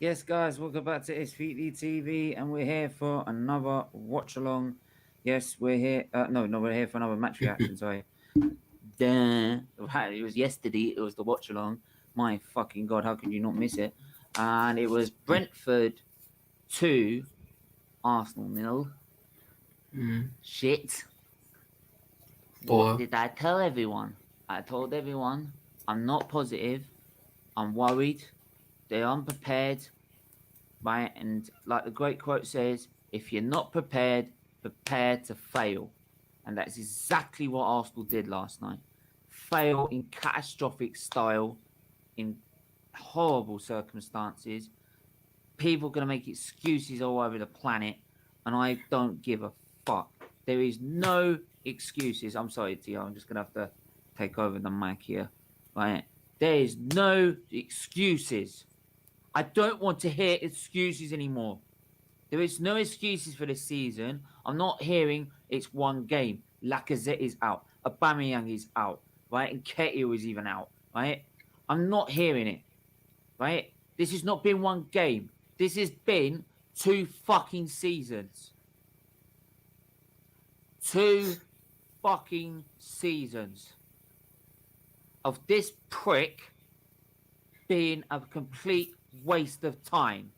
Yes, guys, welcome back to SFeatleyTV, and we're here for another watch along. Yes, we're here. No, we're here for another match reaction. Sorry. Duh. It was yesterday. It was the watch along. My fucking god, how could you not miss it? And it was Brentford 2, Arsenal 0. Shit. What did I tell everyone? I told everyone I'm not positive. I'm worried. They're unprepared. Right, and like the great quote says, if you're not prepared, prepare to fail. And that's exactly what Arsenal did last night. Fail in catastrophic style, in horrible circumstances. People are going to make excuses all over the planet, and I don't give a fuck. There is no excuses. I'm sorry, Tio, I'm just going to have to take over the mic here. Right, there is no excuses. I don't want to hear excuses anymore. There is no excuses for this season. I'm not hearing it's one game. Lacazette is out. Aubameyang is out. Right? And Ketia is even out. Right? I'm not hearing it. Right? This has not been one game. This has been 2 fucking seasons. 2 fucking seasons of this prick being a complete waste of time.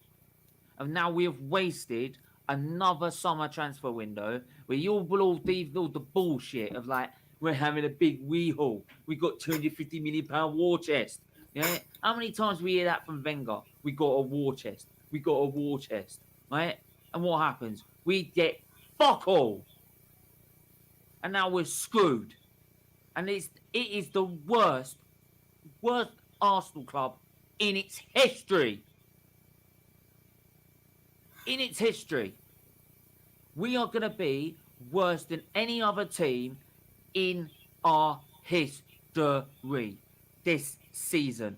And now we have wasted another summer transfer window where you will all leave all the bullshit of like, we're having a big haul. We got £250 million war chest. Yeah. How many times we hear that from Wenger? We got a war chest. We got a war chest. Right? And what happens? We get fuck all. And now we're screwed. And it is the worst Arsenal club in its history. In its history. We are going to be worse than any other team in our history this season.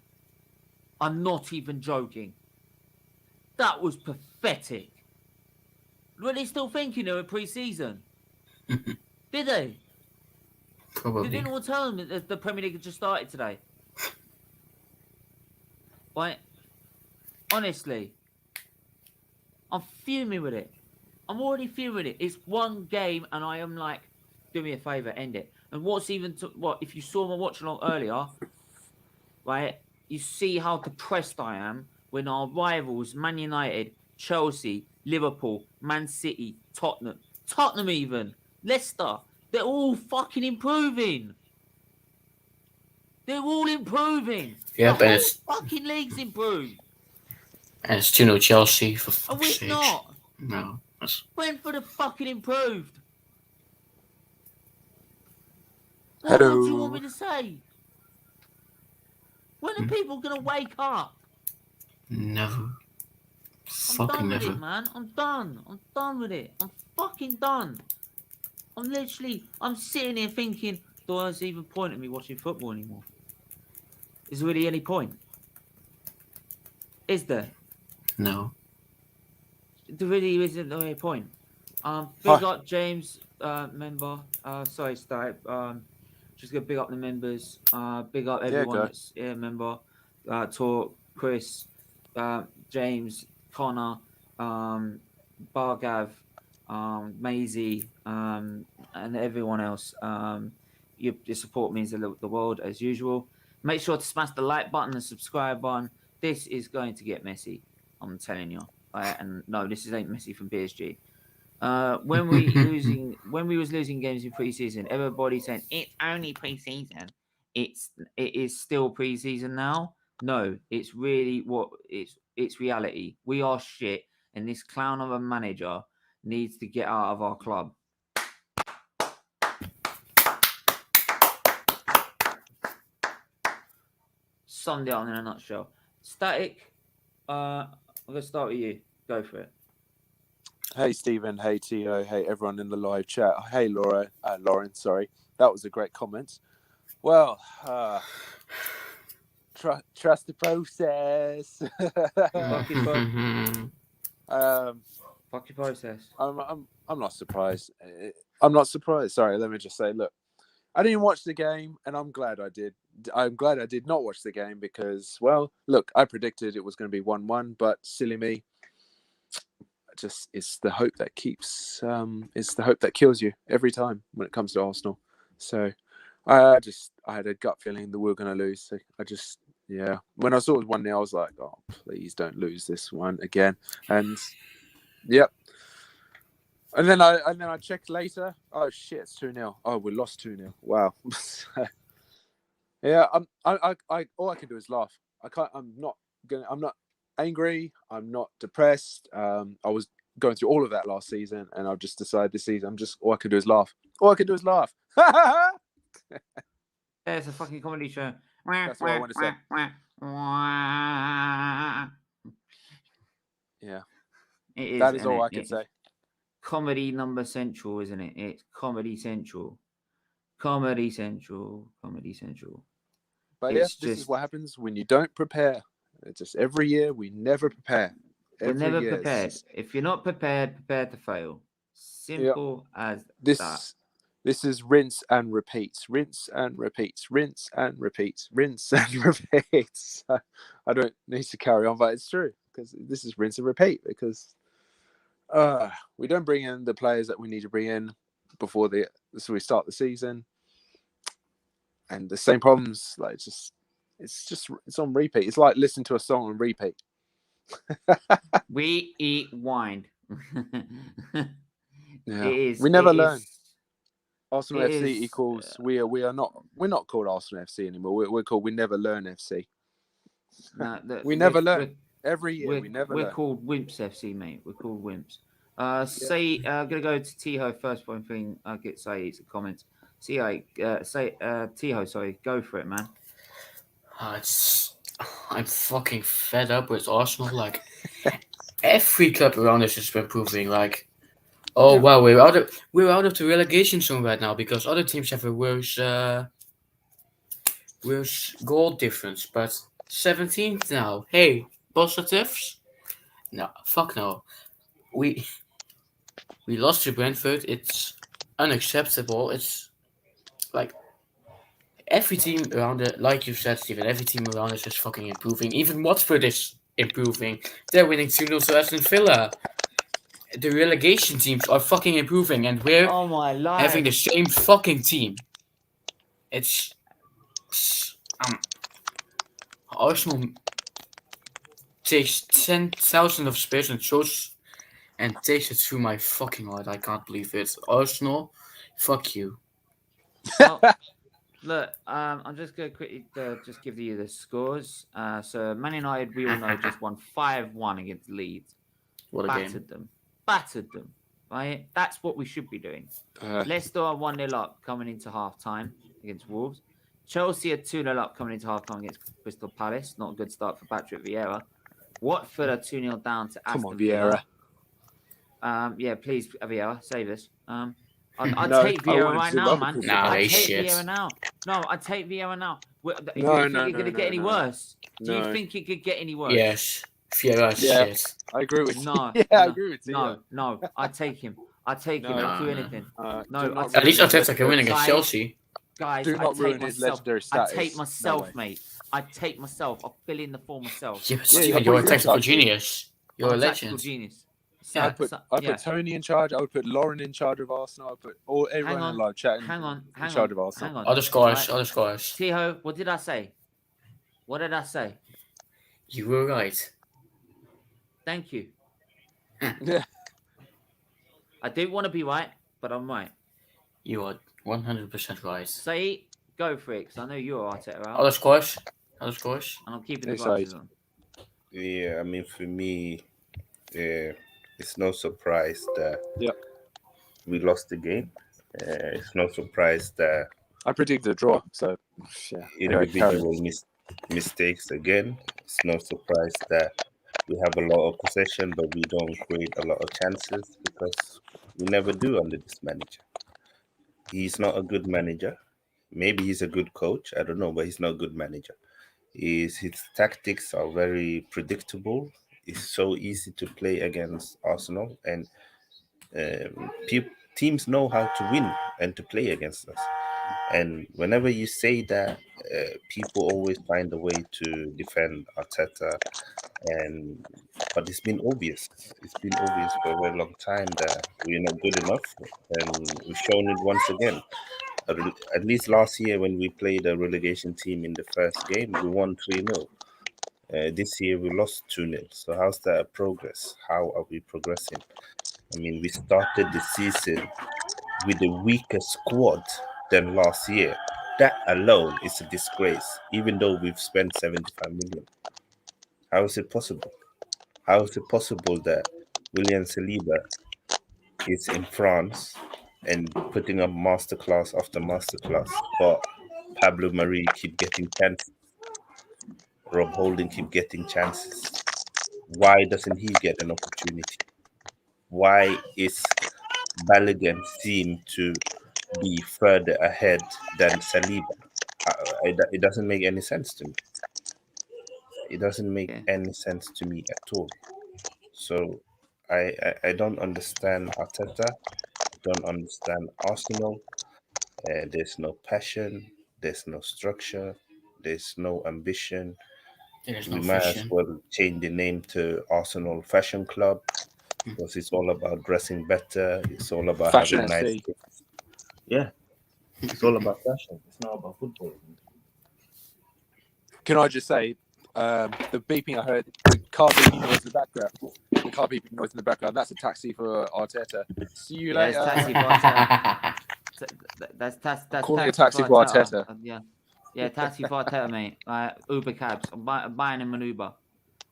I'm not even joking. That was pathetic. Were they still thinking they were pre-season? Did they? Probably. Did anyone tell them that the Premier League had just started today? Right? Honestly, I'm fuming with it. I'm already fuming with it. It's one game, and I am like, do me a favour, end it. And what's even if you saw my watch along earlier, right? You see how depressed I am when our rivals, Man United, Chelsea, Liverpool, Man City, Tottenham even, Leicester, they're all fucking improving. They're all improving. Yeah, the whole fucking league's improved. And it's 2-0 Chelsea for fuck's we're sake. not. No. Brentford have fucking improved. What do you want me to say? When are people going to wake up? Never. I'm done with it, man. I'm done. I'm done with it. I'm fucking done. I'm sitting here thinking, do I even point at me watching football anymore? Is there really any point? Is there? No. There really isn't any point. Big up James, member. Sorry, Stipe. Just gonna big up the members. Big up everyone that's here, member. Talk, Chris, James, Connor, Bargav, Maisie, and everyone else. Your support means the world as usual. Make sure to smash the like button and subscribe button. This is going to get messy. I'm telling you. And no, this ain't Messi from PSG. When we was losing games in pre-season, everybody saying it's only pre-season. It is still pre-season now. No, it's really it's reality. We are shit, and this clown of a manager needs to get out of our club. Summed it up in a nutshell. Static. I'm gonna start with you. Go for it. Hey Stephen, hey Tio, hey everyone in the live chat. Hey Lauren, sorry. That was a great comment. Well, trust the process. Fuck your process. I'm not surprised. I'm not surprised. Sorry, let me just say, look, I didn't watch the game, and I'm glad I did. I'm glad I did not watch the game because, well, look, I predicted it was going to be 1-1, but silly me. It's the hope that keeps. It's the hope that kills you every time when it comes to Arsenal. So, I had a gut feeling that we were going to lose. So yeah. When I saw it was 1-0, I was like, oh, please don't lose this one again. And yep. And then I checked later. Oh shit, it's 2-0. Oh, we lost 2-0. Wow. Yeah, I all I can do is laugh. I'm not angry. I'm not depressed. I was going through all of that last season, and I've just decided this season all I can do is laugh. All I can do is laugh. Yeah, it's a fucking comedy show. That's what I want to say. Yeah, it is. that is all innit? I can say. Comedy number central, isn't it? It's comedy central. Comedy central. Comedy central. But yes, this is what happens when you don't prepare. It's just every year we never prepare. We're never prepared. If you're not prepared, prepare to fail. Simple as that. This is rinse and repeats, rinse and repeats, rinse and repeats, rinse and repeats. I don't need to carry on, but it's true because this is rinse and repeat because we don't bring in the players that we need to bring in before we start the season, and the same problems. Like it's on repeat. It's like listening to a song on repeat. We eat wine. Yeah, we never learn. Arsenal FC equals we're not called Arsenal FC anymore. We're called We Never Learn FC. No, we never learn. Every year we never learn. We're called Wimps FC, mate. We're called Wimps. Sait, I'm gonna go to Tycho first. One thing I get Sait's comments. Tycho, sorry, go for it, man. I'm fucking fed up with Arsenal. Like every club around us is improving. Like, oh wow, we're out of the relegation zone right now because other teams have a worse goal difference. But 17th now. Hey, positives? No, fuck no. We lost to Brentford. It's unacceptable. It's like every team around it, like you said, Steven, every team around us is fucking improving. Even Watford is improving. They're winning 2-0 to Aston Villa. The relegation teams are fucking improving, and we're having the same fucking team. It's Arsenal takes 10,000 of space and takes it through my fucking heart. I can't believe it. Arsenal, fuck you. Well, look, I'm just going to quickly just give you the scores. So Man United, we all know, just won 5-1 against Leeds. What a game. Battered them. Right? That's what we should be doing. Leicester are 1-0 up coming into half-time against Wolves. Chelsea are 2-0 up coming into half-time against Crystal Palace. Not a good start for Patrick Vieira. Watford are 2-0 down to Aston Villa. Yeah, please, Vieira, save us. I'd take Vieira right now, man. I'd take Vieira now. No, I'd take Vieira now. Do you think it could get any worse? Do you think it could get any worse? Yes. Vieira shit. I agree with you. I agree with you. No, I'd take him. I'd take him. I'd do anything. At least Arteta can win against Chelsea. Guys, I'd take myself. I'd take myself, mate. I'd take myself. I'll fill in the form myself. Yeah, Steven, you're a tactical genius. You're a legend. Genius. I put Tony in charge. I would put Lauren in charge of Arsenal. I put everyone in live chat in charge of Arsenal. Other scores. Tycho, what did I say? You were right. Thank you. Yeah. I didn't want to be right, but I'm right. You are 100% right. Say, go for it, because I know you're Arteta out. Other scores. And I'm keeping the glasses on. Yeah, I mean, for me, it's no surprise that we lost the game. It's no surprise that I predicted a draw. So, yeah. Individual mistakes again. It's no surprise that we have a lot of possession, but we don't create a lot of chances because we never do under this manager. He's not a good manager. Maybe he's a good coach. I don't know, but he's not a good manager. His tactics are very predictable. It's so easy to play against Arsenal, and teams know how to win and to play against us. And whenever you say that, people always find a way to defend Arteta. But it's been obvious. It's been obvious for a very long time that we're not good enough, and we've shown it once again. At least last year when we played a relegation team in the first game, we won 3-0. This year we lost 2-0. So how's that a progress? How are we progressing? I mean, we started the season with a weaker squad than last year. That alone is a disgrace, even though we've spent 75 million. How is it possible? How is it possible that William Saliba is in France and putting up masterclass after masterclass, but Pablo Mari keep getting chances, Rob Holding keep getting chances? Why doesn't he get an opportunity? Why is Balogun seem to be further ahead than Saliba? It doesn't make any sense to me. It doesn't make any sense to me at all. So I don't understand Arteta. I don't understand Arsenal. There's no passion. There's no structure. There's no ambition. There's We no might as vision. well change the name to Arsenal Fashion Club, because it's all about dressing better. It's all about Fashion having nice FC. kits. Yeah, it's all about fashion. It's not about football. Can I just say, the beeping I heard, the car beeping noise in the background. The car beeping noise in the background. That's a taxi for Arteta. See you Yeah, later. it's taxi for Arteta. That's Calling a taxi for Arteta. Yeah, taxi for Arteta, mate. Like Uber cabs. I'm buying him an Uber.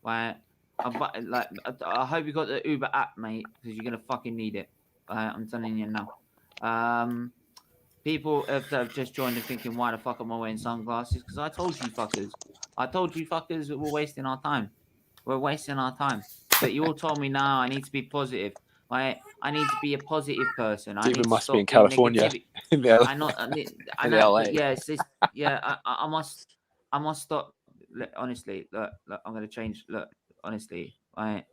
Like, I hope you got the Uber app, mate, because you're gonna fucking need it. I'm telling you now. People have just joined and thinking, why the fuck am I wearing sunglasses? Because I told you fuckers. That we're wasting our time. We're wasting our time. But you all told me, now I need to be positive. I need to be a positive person. I Steven need to must be in stop being California. negativity. In the I know. I in know. LA. Yeah, I must stop. Look, honestly, look, I'm gonna change. Look, honestly, what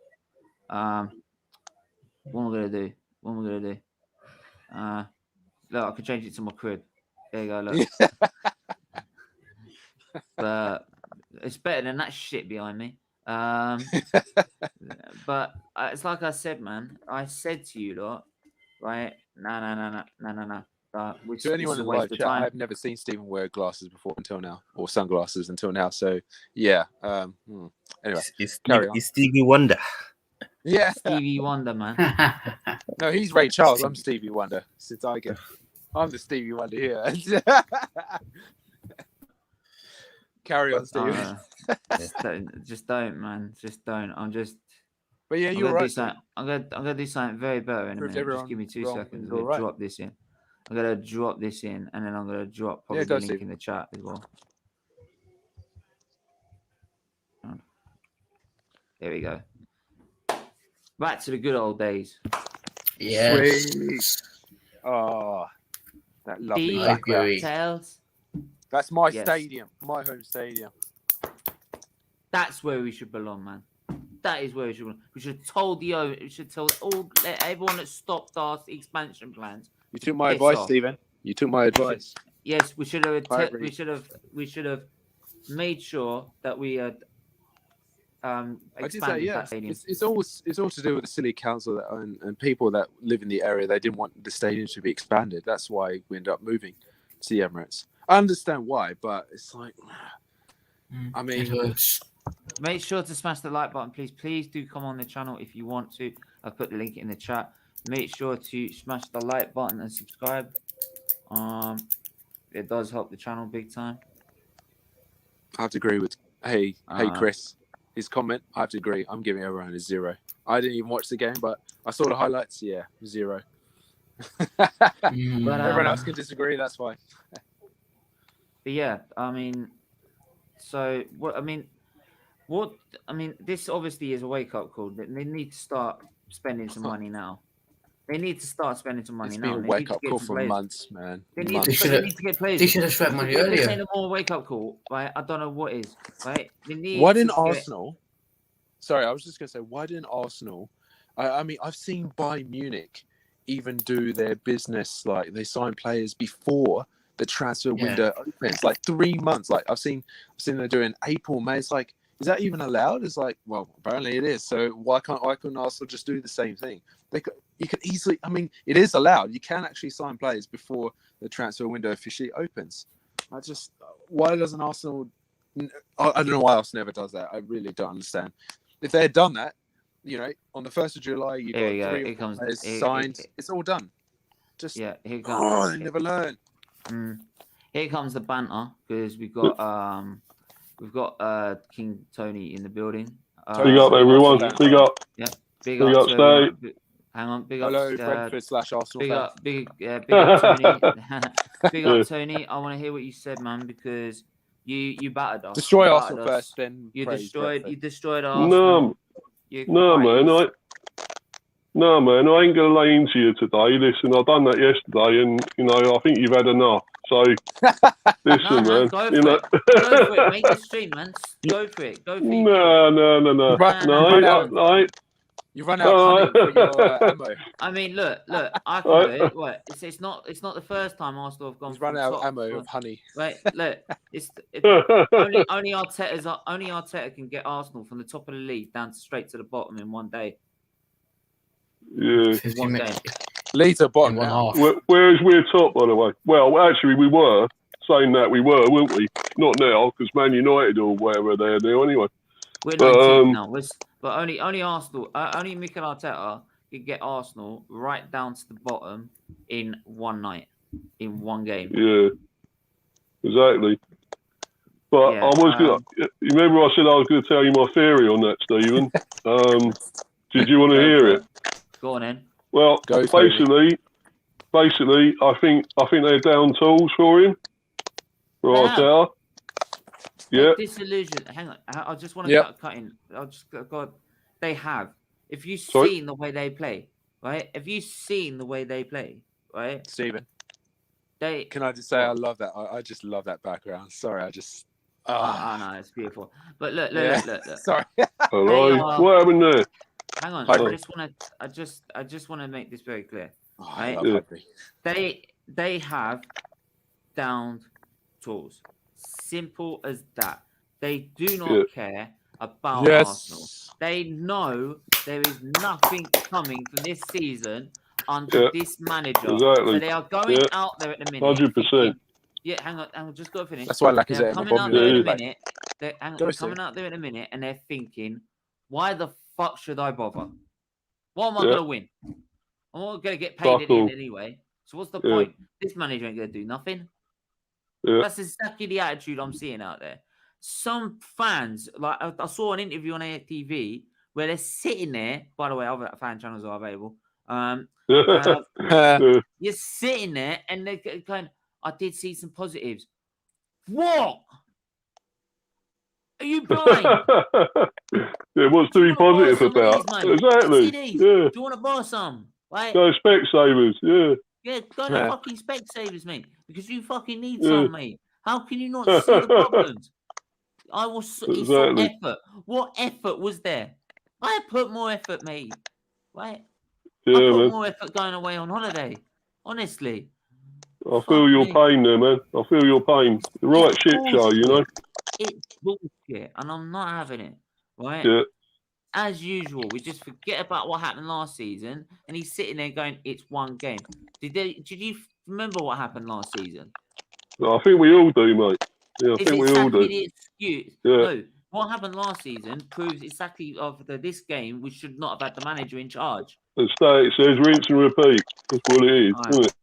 am I gonna do? What am I gonna do? Look, I can change it to my crib. There you go. Look, but it's better than that shit behind me. But it's like I said, man. I said to you, lot, right? No. Which To this anyone is a in the waste live of chat, time. I've never seen Steven wear glasses before until now, or sunglasses until now. So yeah. Anyway, carry on. It's Stevie Wonder. Yeah. Stevie Wonder, man. No, he's Ray Charles. I'm Stevie Wonder. Since I'm the Stevie Wonder here. Carry on, Steve. Just don't, man. Just don't. But yeah, I'm you're gonna do right. something. I'm gonna do something very better in a Proved minute. Just everyone give me 2 wrong seconds. and I'm you're gonna right. drop this in. I'm gonna drop this in, and then I'm gonna drop probably go, the link Steve. in the chat as well. There we go. Back to the good old days. Yes. Sweet. Oh, that lovely Deep background. Tails. That's my Yes. stadium, my home stadium. That's where we should belong, man. That is where we should belong. We should have told the owner. We should tell everyone that stopped our expansion plans. You took my Piss advice, off. Stephen. You took my advice. Yes, we should have. I agree. We should have made sure that we had expanded that stadium. It's all to do with the silly council that and people that live in the area. They didn't want the stadium to be expanded. That's why we ended up moving to the Emirates. I understand why, but it's like, I mean, It hurts. Make sure to smash the like button, please. Please do come on the channel if you want to. I've put the link in the chat. Make sure to smash the like button and subscribe. It does help the channel big time. I have to agree with hey Chris, his comment. I have to agree. I'm giving everyone a 0. I didn't even watch the game, but I saw the highlights. Yeah, 0. But everyone else can disagree. That's fine. But yeah, I mean, so what? I mean, this obviously is a wake up call. They need to start spending some money now. They need to start spending some money It's now. been a They wake need up to get call some for players. months, man. They need Months. to get players. They should have spent money If earlier. this ain't a more wake up call, right? I don't know what is. Right? They need Why to didn't get- Arsenal? Sorry, I was just gonna say, why didn't Arsenal? I mean, I've seen Bayern Munich even do their business, like they sign players before the transfer window opens. Like 3 months. Like I've seen they're doing April, May. It's like, is that even allowed? It's like, well, apparently it is. So why couldn't Arsenal just do the same thing? You could easily. I mean, it is allowed. You can actually sign players before the transfer window officially opens. Why doesn't Arsenal? I don't know why Arsenal never does that. I really don't understand. If they had done that, on the 1st of July, you got 3 players signed. It's all done. Here comes. Oh, they never learn. Here comes the banter because we've got King Tony in the building. Big up, everyone. Big up. Yeah. Big up, Sait. Hang on. Big Hello, up. Brentford / Arsenal. Big up, Tony. Big up, Tony. I want to hear what you said, man, because you battered us. Destroy Arsenal first, then you praise destroyed Brentford. Arsenal. No, man, I ain't gonna lay into you today. Listen, I done that yesterday, and I think you've had enough. So, listen, man. Go for it. Make the stream, man. Go for it. Go for it. No. You run out of honey for your ammo. I mean, look. I can do it. What? It's not the first time Arsenal have gone. He's run out of ammo of honey. Right. Look. Only Arteta can get Arsenal from the top of the league down straight to the bottom in one day. Yeah. 15 minutes. Later, bottom one now. half. Whereas we're top, by the way. Well, actually, we were saying that we were, weren't we? Not now, because Man United or whatever they're there anyway. We're 19th now. But only Arsenal, only Mikel Arteta can get Arsenal right down to the bottom in one night, in one game. Yeah, exactly. But I was going to... You remember I said I was going to tell you my theory on that, Stephen? Did you want to hear it? Go on in. Well, basically, I think they're down tools for him. For Arteta. Yeah. Disillusion. Hang on. I just want to cut in. They have. If you've seen the way they play, right? Right? Steven. Can I just say I love that? I just love that background. Sorry, I just. Oh no, it's beautiful. But look. Sorry. Hello. What happened there? Hang on. I just want to make this very clear. Right? They have downed tools. Simple as that. They do not care about Arsenal. They know there is nothing coming for this season under this manager. Exactly. So they are going out there at the minute. 100%. Yeah, hang on, just go finish. That's why they're coming out there in a minute. They're coming out there in a minute, and they're thinking, "Why the fuck should I bother? What am I gonna win? I'm not gonna get paid at the end anyway. So what's the point? This manager ain't gonna do nothing." Yeah. That's exactly the attitude I'm seeing out there. Some fans, like I saw an interview on AFTV where they're sitting there. By the way, other fan channels are available. You're sitting there and they're going, I did see some positives. What? Are you blind? What's to be positive about? Exactly. Do you want to buy some? Right? Go Specsavers, Yeah, go to fucking Specsavers, mate. Because you fucking need some, mate. How can you not see the problems? It's all effort. What effort was there? I put more effort, mate. Right? I put more effort going away on holiday. Honestly. I feel your pain there, man. I feel your pain. The right shit show, you know? It's bullshit, and I'm not having it. Right? Yeah. As usual, we just forget about what happened last season, and he's sitting there going, "It's one game." Did you remember what happened last season? I think we all do, mate. Yeah, I think we all do. The excuse? No, what happened last season proves exactly after this game we should not have had the manager in charge. It says rinse and repeat. That's what it is, isn't it?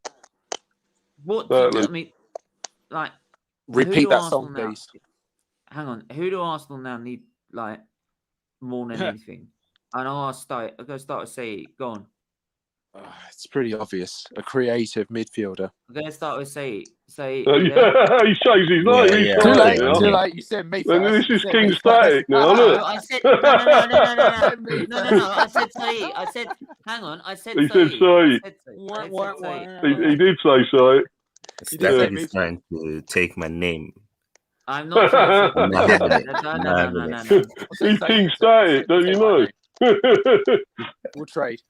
What do I mean? Like, repeat that song, please. Hang on, who do Arsenal now need like more than anything? And I'll start with Sait. Go on. It's pretty obvious. A creative midfielder. I'm going to start with Sait. He changed his name. Too late. You said me first. This is King Static now, look. I said no. I said Sait. I said, hang on. I said He Sait. said Sait. He did say Sait. Static is trying to take my name. I'm not trying to. No. He's King Static, don't you know? We'll trade.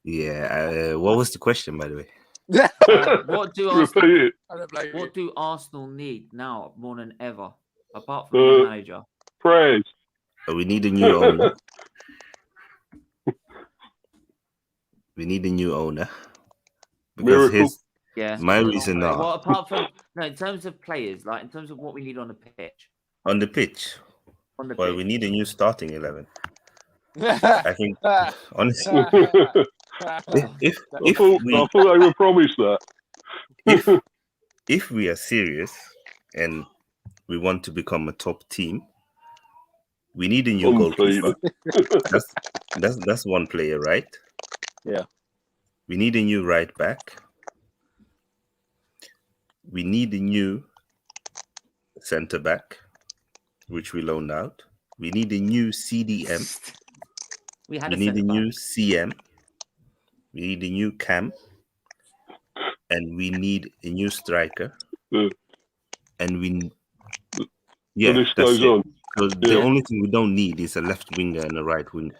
Yeah. What was the question, by the way? What do Repeat Arsenal? it. What do Arsenal need now more than ever, apart from the manager? Prayers. We need a new owner. We need a new owner. Because Miracle. my reason now. Well, apart from in terms of players, like in terms of what we need on the pitch. On the pitch. We need a new starting 11. I think honestly, I thought they were promised that. if we are serious and we want to become a top team, we need a new goalkeeper. That's one player, right? Yeah. We need a new right back. We need a new centre back, which we loaned out. We need a new CDM. We need a new CM. We need a new cam. And we need a new striker. And we... Yeah, the list that's goes it. on. So the only thing we don't need is a left winger and a right winger.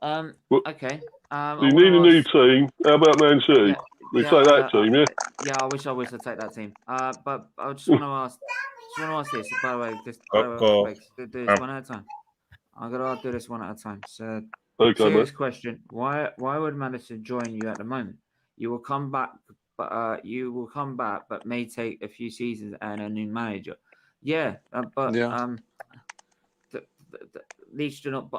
Okay. You need a new team. How about Man City? We take that team, yeah? Yeah, I wish I'd take that team. But I just want to ask this, by the way, do this one at a time. I'm gonna do this one at a time. So serious question. Why would Madison join you at the moment? You will come back, but may take a few seasons and a new manager. Yeah, Leeds do not.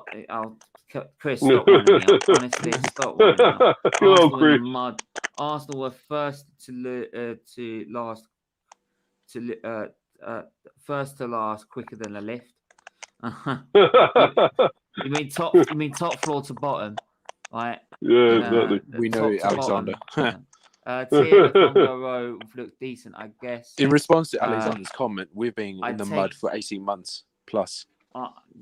Chris, stop winding me up. Honestly, stop winding me up. Arsenal in the mud. Arsenal were first to last, first to last, quicker than a lift. you mean top floor to bottom, right? Yeah, exactly. We know it, Alexander. Tier the Congo row looked decent, I guess. In response to Alexander's comment, we've been in the mud for 18 months plus.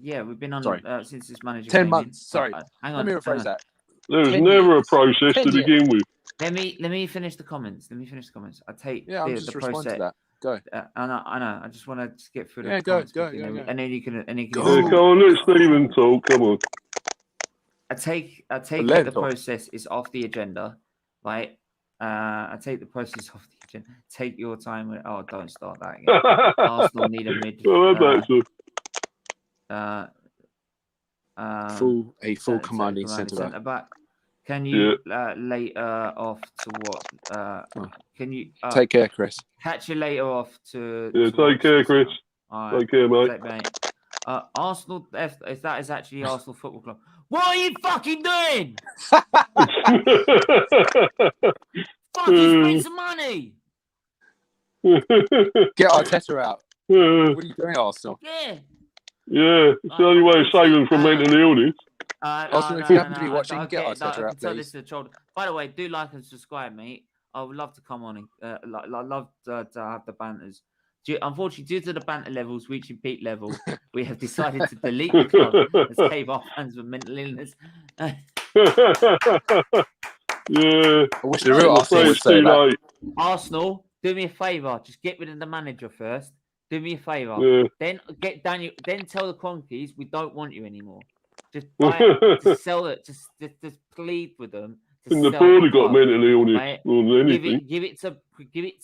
Yeah, we've been on since this manager 10 came months. in. Sorry, hang on. Let me rephrase that. There was never a process to begin with. Let me finish the comments. I take I'm just the responding process. to that. Go. I know. I just want to skip through the comments. Go. And then you can. Yeah, come on, let Stephen talk. Come on. I take it the process is off the agenda, right? I take the process off the agenda. Take your time with. Oh, don't start that again. Arsenal need a mid. Full commanding centre back. Can you later off to what? Can you take care, Chris? Catch you later off to. Yeah, take care, Chris. Right. Take care, mate. Arsenal. If that is actually Arsenal Football Club, what are you fucking doing? Fucking spend some money. Get Arteta out. What are you doing, Arsenal? Yeah. Yeah, it's the only way of saving from mental illness. Arsenal, if you happen to be watching, get Arteta out, tell this to the shoulder. By the way, do like and subscribe, mate. I would love to come on and love to have the banters. Unfortunately, due to the banter levels reaching peak level, we have decided to delete the club and save our fans from mental illness. Yeah. I wish the real Arsenal would say that. Arsenal, do me a favour. Just get rid of the manager first. Do me a favour. Yeah. Then get Daniel. Then tell the Cronkies we don't want you anymore. Just buy it. Just sell it. Just plead with them. And they've already got mental illness more than anything. Give it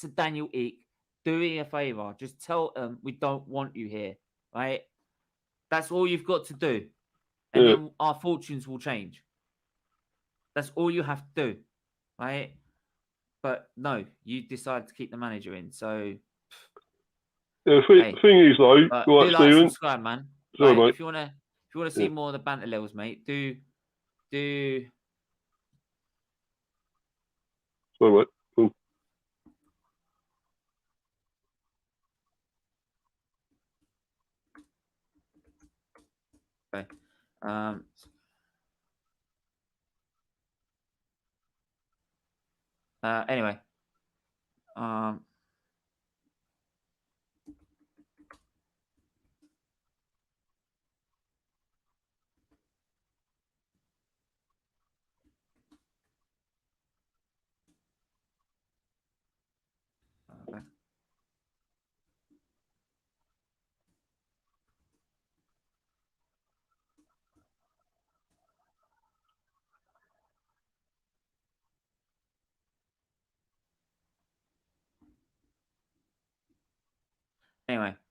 to Daniel Eek. Do me a favour. Just tell them we don't want you here. Right. That's all you've got to do, and then our fortunes will change. That's all you have to do, right? But no, you decided to keep the manager in. So, thing is though, right, Steven, like, subscribe, man. Sorry, mate. If you want to see more of the banter levels, mate, do. Sorry, mate. Cool. Okay. Anyway.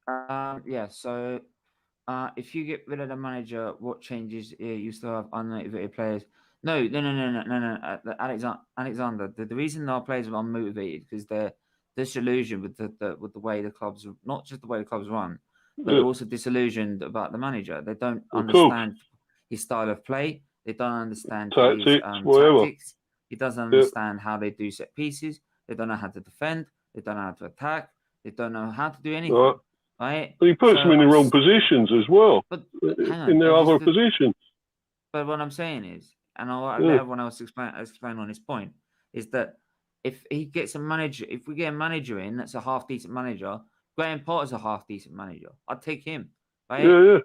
Yeah. So, if you get rid of the manager, what changes? You still have unmotivated players. No. Alexander. The reason our players are unmotivated because they're disillusioned with the way the clubs, not just the way the clubs run, but they're also disillusioned about the manager. They don't Of course. understand his style of play. They don't understand his Tactics, whatever. tactics. He doesn't understand how they do set pieces. They don't know how to defend. They don't know how to attack. They don't know how to do anything. Right? But he puts them in the wrong positions as well. But hang on, in their other positions. But what I'm saying is, and I'll let everyone else explain on his point, is that if he gets a manager, if we get a manager in that's a half decent manager, Graham Potter's a half decent manager. I'd take him. Right? Yeah.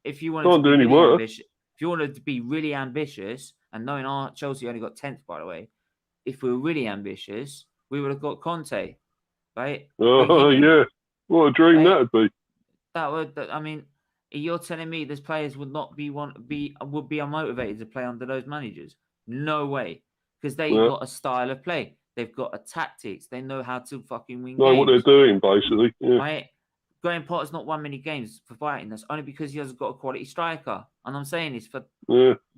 If you wanted Can't to do be any really work. ambitious, if you wanted to be really ambitious, and knowing our Chelsea only got 10th, by the way, if we were really ambitious, we would have got Conte, right? Oh yeah, what a dream Right? that'd be. That would. I mean, you're telling me these players would not be unmotivated to play under those managers? No way, because they got a style of play. They've got a tactics. They know how to fucking win Know games. what they're doing, basically. Yeah. Right? Graham Potter's not won many games for Brighton. That's only because he hasn't got a quality striker. And I'm saying this for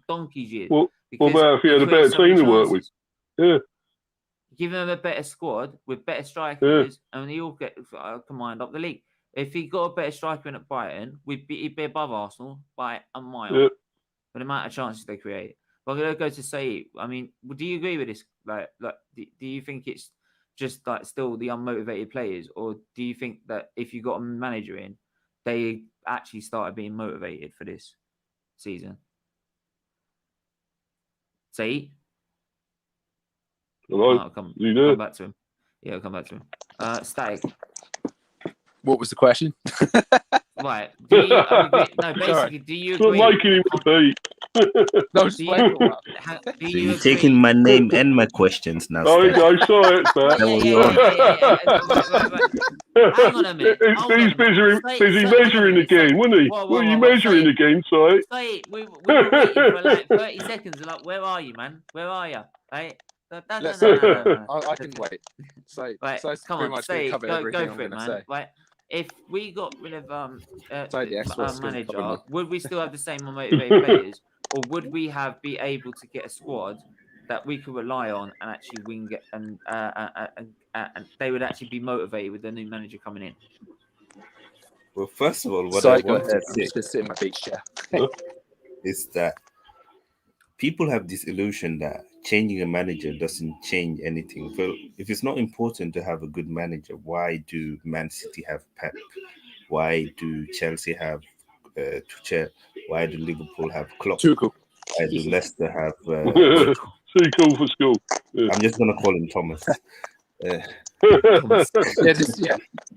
donkey's years. Well, what about if he had a better team to work with? Yeah. Give him a better squad with better strikers, and he all get command up the league. If he got a better striker in at Brighton, he'd be above Arsenal by a mile. Yeah. For the amount of chances they create. But I'm gonna go to Sait. I mean, do you agree with this? Like, do you think it's just like still the unmotivated players, or do you think that if you got a manager in, they actually started being motivated for this season? Sait? Hello. I'll come back to him. Yeah, I'll come back to him. Static. What was the question? Right. Do you agree? No, basically, do you agree? Not making him repeat. No, Do You're taking my name and my questions now. Oh, I saw it, Hang on a minute. He's busy measuring the game, wasn't he? What are you measuring the game, Sait? Sait, we were waiting for like 30 seconds. Like, where are you, man? Where are you? Right? No. I can wait. Right, come on, Sait, go for it, man. Say. Right. If we got rid of manager, would we still have the same unmotivated players, or would we be able to get a squad that we could rely on and actually win and they would actually be motivated with the new manager coming in? Well, first of all, what I want to say just sit in my beach chair. is that people have this illusion that changing a manager doesn't change anything. Well, if it's not important to have a good manager, why do Man City have Pep? Why do Chelsea have Tuchel? Why do Liverpool have Klopp? Tuchel. Why do Leicester have... Too cool for school. Yeah. I'm just going to call him Thomas.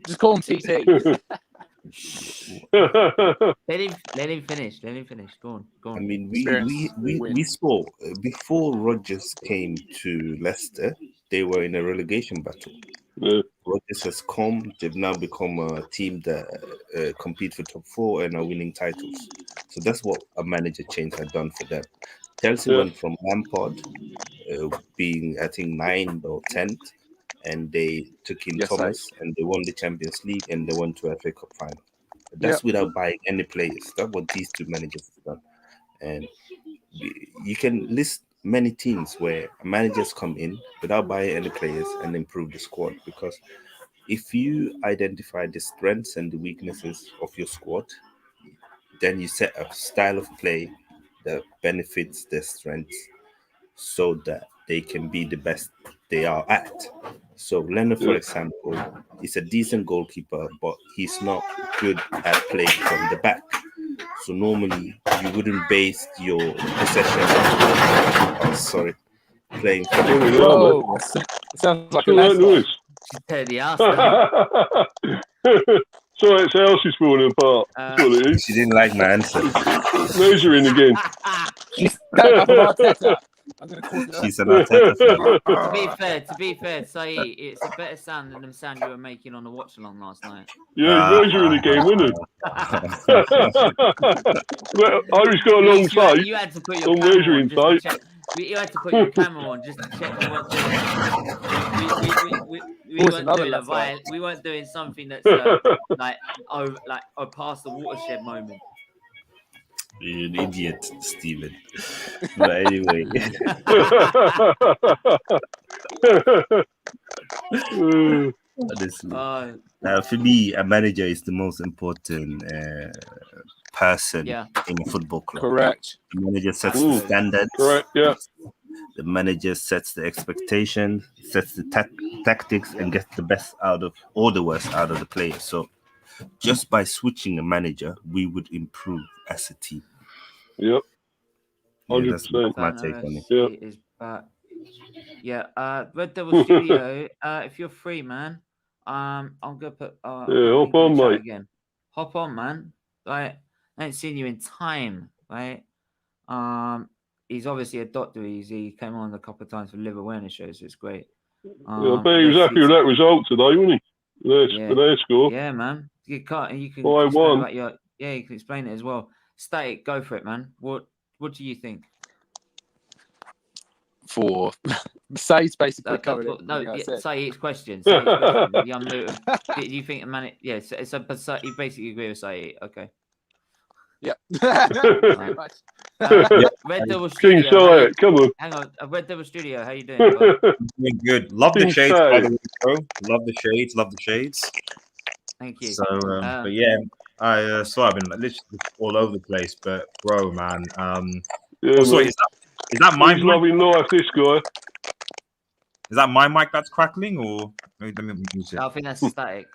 Just call him TT. Let him finish. Go on. I mean, we saw before Rodgers came to Leicester, they were in a relegation battle. Yeah. Rodgers has come; they've now become a team that compete for top 4 and are winning titles. So that's what a manager change had done for them. Chelsea went from Lampard being, I think, 9th or 10th, and they took in Thomas, and they won the Champions League, and they went to a FA Cup final. That's without buying any players. That's what these two managers have done. And you can list many teams where managers come in without buying any players and improve the squad. Because if you identify the strengths and the weaknesses of your squad, then you set a style of play that benefits their strengths so that they can be the best they are at. So Leonard, for example, is a decent goalkeeper, but he's not good at playing from the back. So normally you wouldn't base your possession on playing from the back. Oh, sounds like a noise. Tear the ass. Sorry, it's house is falling apart. That's what it is. She didn't like my answer. Measuring again. I'm going to call it She's an Arteta fan. To be fair, Sait, it's a better sound than the sound you were making on the watch along last night. Yeah, measuring again, wasn't it? Well, Irish got a long face. You had to put your measuring face. You had to put your camera on just to check we weren't doing. We weren't doing something that's like past the watershed moment. You're an idiot, Steven. But anyway. Honestly. For me, a manager is the most important person in a football club. Correct. The manager sets the standards. Correct, yeah. The manager sets the expectation, sets the tactics, and gets the best out of all the worst out of the players. So just by switching a manager, we would improve as a team. Yep. 100%. That's my take on it. Red Devil Studio, if you're free, man, I'm gonna put hop on, mate. Again. Hop on, man. Right, I ain't seen you in time, right? He's obviously a doctor. He came on a couple of times for liver awareness shows, so it's great. I bet he was happy with that result today, wasn't he? For their score. Yeah, man. You can 5-1. you can explain it as well. Static, go for it, man. What do you think? For Sait's basically covered it. Sait's question. The unmoved. Do you think man? Yeah. So you basically agree with Sait. Okay. Yeah. Red Devil Studio. King Sait, come on. Hang on. Red Devil Studio, how you doing? Doing good. Love the shades, by the way, bro. Love the shades. Thank you. So, but yeah, I've been literally all over the place, but bro, man. Sorry, is that my mic? Loving life, this guy. Is that my mic that's crackling, or let me use it? I think that's static.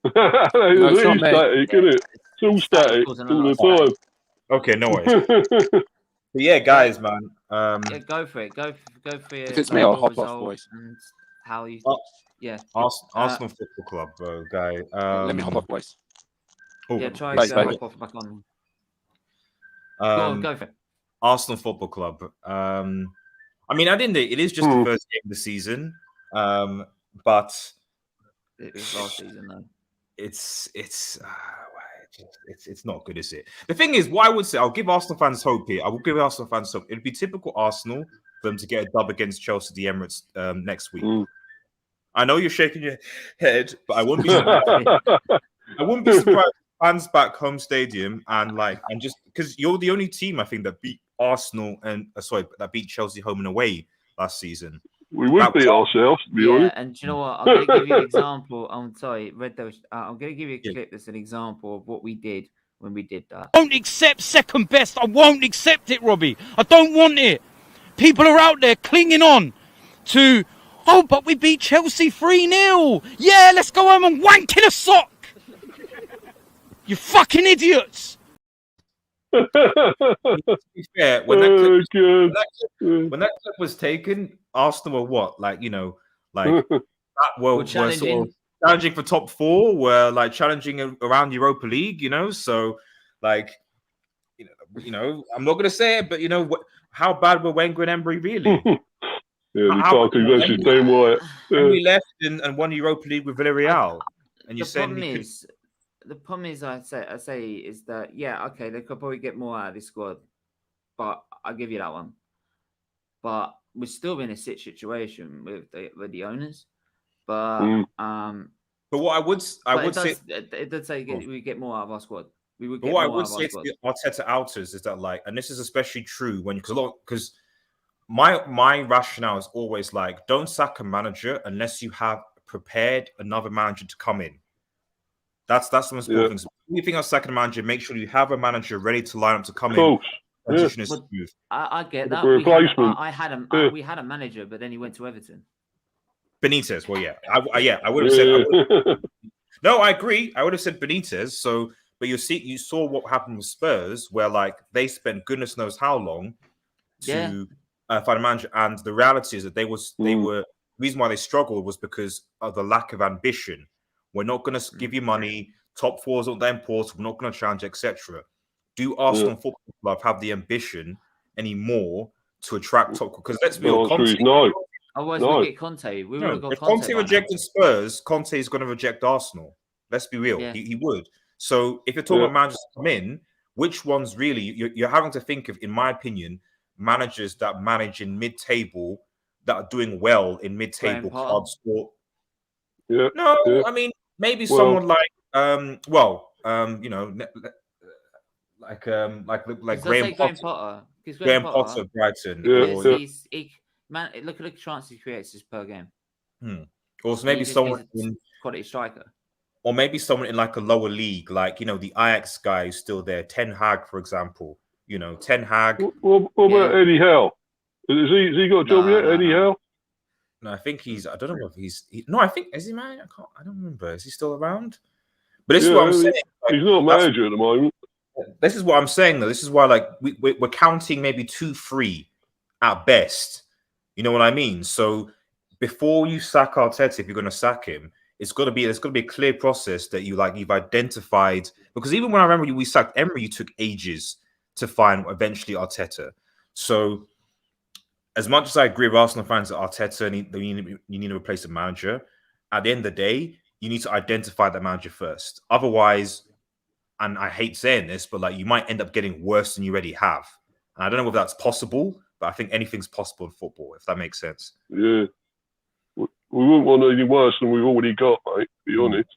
It's not static, isn't it? It's all static all the time. Okay, no worries. But yeah, guys, man. Go for it. Go for it. If it's me, I'll hop off, boys. And how you? Arsenal Football Club, bro, guy. Let me hop off, boys. Try to hop off back on. Go for it. Arsenal Football Club. I mean, at the end of the day, it is just the first game of the season, but it was last season, though. It's not good, is it? The thing is, what I would say, I'll give Arsenal fans hope here. I will give Arsenal fans hope. It'd be typical Arsenal for them to get a dub against Chelsea at the Emirates next week. I know you're shaking your head, but I wouldn't be surprised. I wouldn't be surprised if fans back home stadium and just because you're the only team I think that beat Arsenal and that beat Chelsea home and away last season. We would beat ourselves, to be honest. And do you know what? I'm going to give you an example. I'm sorry, Red Devil. I'm going to give you a clip that's an example of what we did when we did that. I won't accept second best. I won't accept it, Robbie. I don't want it. People are out there clinging on to, but we beat Chelsea 3-0. Yeah, let's go home and wank in a sock. You fucking idiots. To be fair, when that clip was taken, Arsenal were what? Were challenging for top 4, were challenging around Europa League, so I'm not gonna say it, but how bad were Wenger and Emery really? We can't convince his team why. We left and won Europa League with Villarreal, and you're saying the problem is, I say is that okay, they could probably get more out of this squad, but I'll give you that one. But we're still in a situation with the owners. But what I would say it does say we get more out of our squad. We would. What I would say to the Arteta outers is that and this is especially true because my rationale is always don't sack a manager unless you have prepared another manager to come in. That's the most important thing. When you think of second manager, make sure you have a manager ready to line up to come in. Transition is smooth. I get that. Replacement. We had a manager, but then he went to Everton. Benitez. Well, I would have said. No, I agree. I would have said Benitez. So, but you saw what happened with Spurs, where they spent goodness knows how long to find a manager, and the reality is that they were. The reason why they struggled was because of the lack of ambition. We're not going to give you money. Top 4 is not that important. We're not going to challenge, etc. Do Arsenal Football Club have the ambition anymore to attract top? Because let's be honest, otherwise we get Conte. We would have got if Conte rejected Spurs, Conte is going to reject Arsenal. Let's be real. Yeah. He would. So if you're talking about managers to come in, which ones really you're having to think of, in my opinion, managers that manage in mid-table that are doing well in mid-table club sport. Yeah. No, yeah. I mean maybe someone like you know, like Graham Potter. Graham Potter, Brighton. Yeah, Look at the chances he creates per game. Or maybe someone in quality striker. Or maybe someone in like a lower league, like, you know, the Ajax guy who's still there, Ten Hag, for example. You know, Ten Hag. What about Eddie Howe? Has he got a job yet, Eddie Howe? No, I think I don't know if no, I think, is he married? I don't remember. Is he still around? But this is what I'm saying. Like, he's not a manager at the moment. This is what I'm saying, though. This is why, like, we're counting maybe 2-3 at best. You know what I mean? So before you sack Arteta, if you're going to sack him, there's got to be a clear process that you've identified. Because even when I remember we sacked Emery, you took ages to find eventually Arteta. So as much as I agree with Arsenal fans that Arteta, you need to replace the manager, at the end of the day, you need to identify that manager first. Otherwise, and I hate saying this, but like you might end up getting worse than you already have. And I don't know if that's possible, but I think anything's possible in football, if that makes sense. Yeah. We wouldn't want any worse than we've already got, mate, to be honest.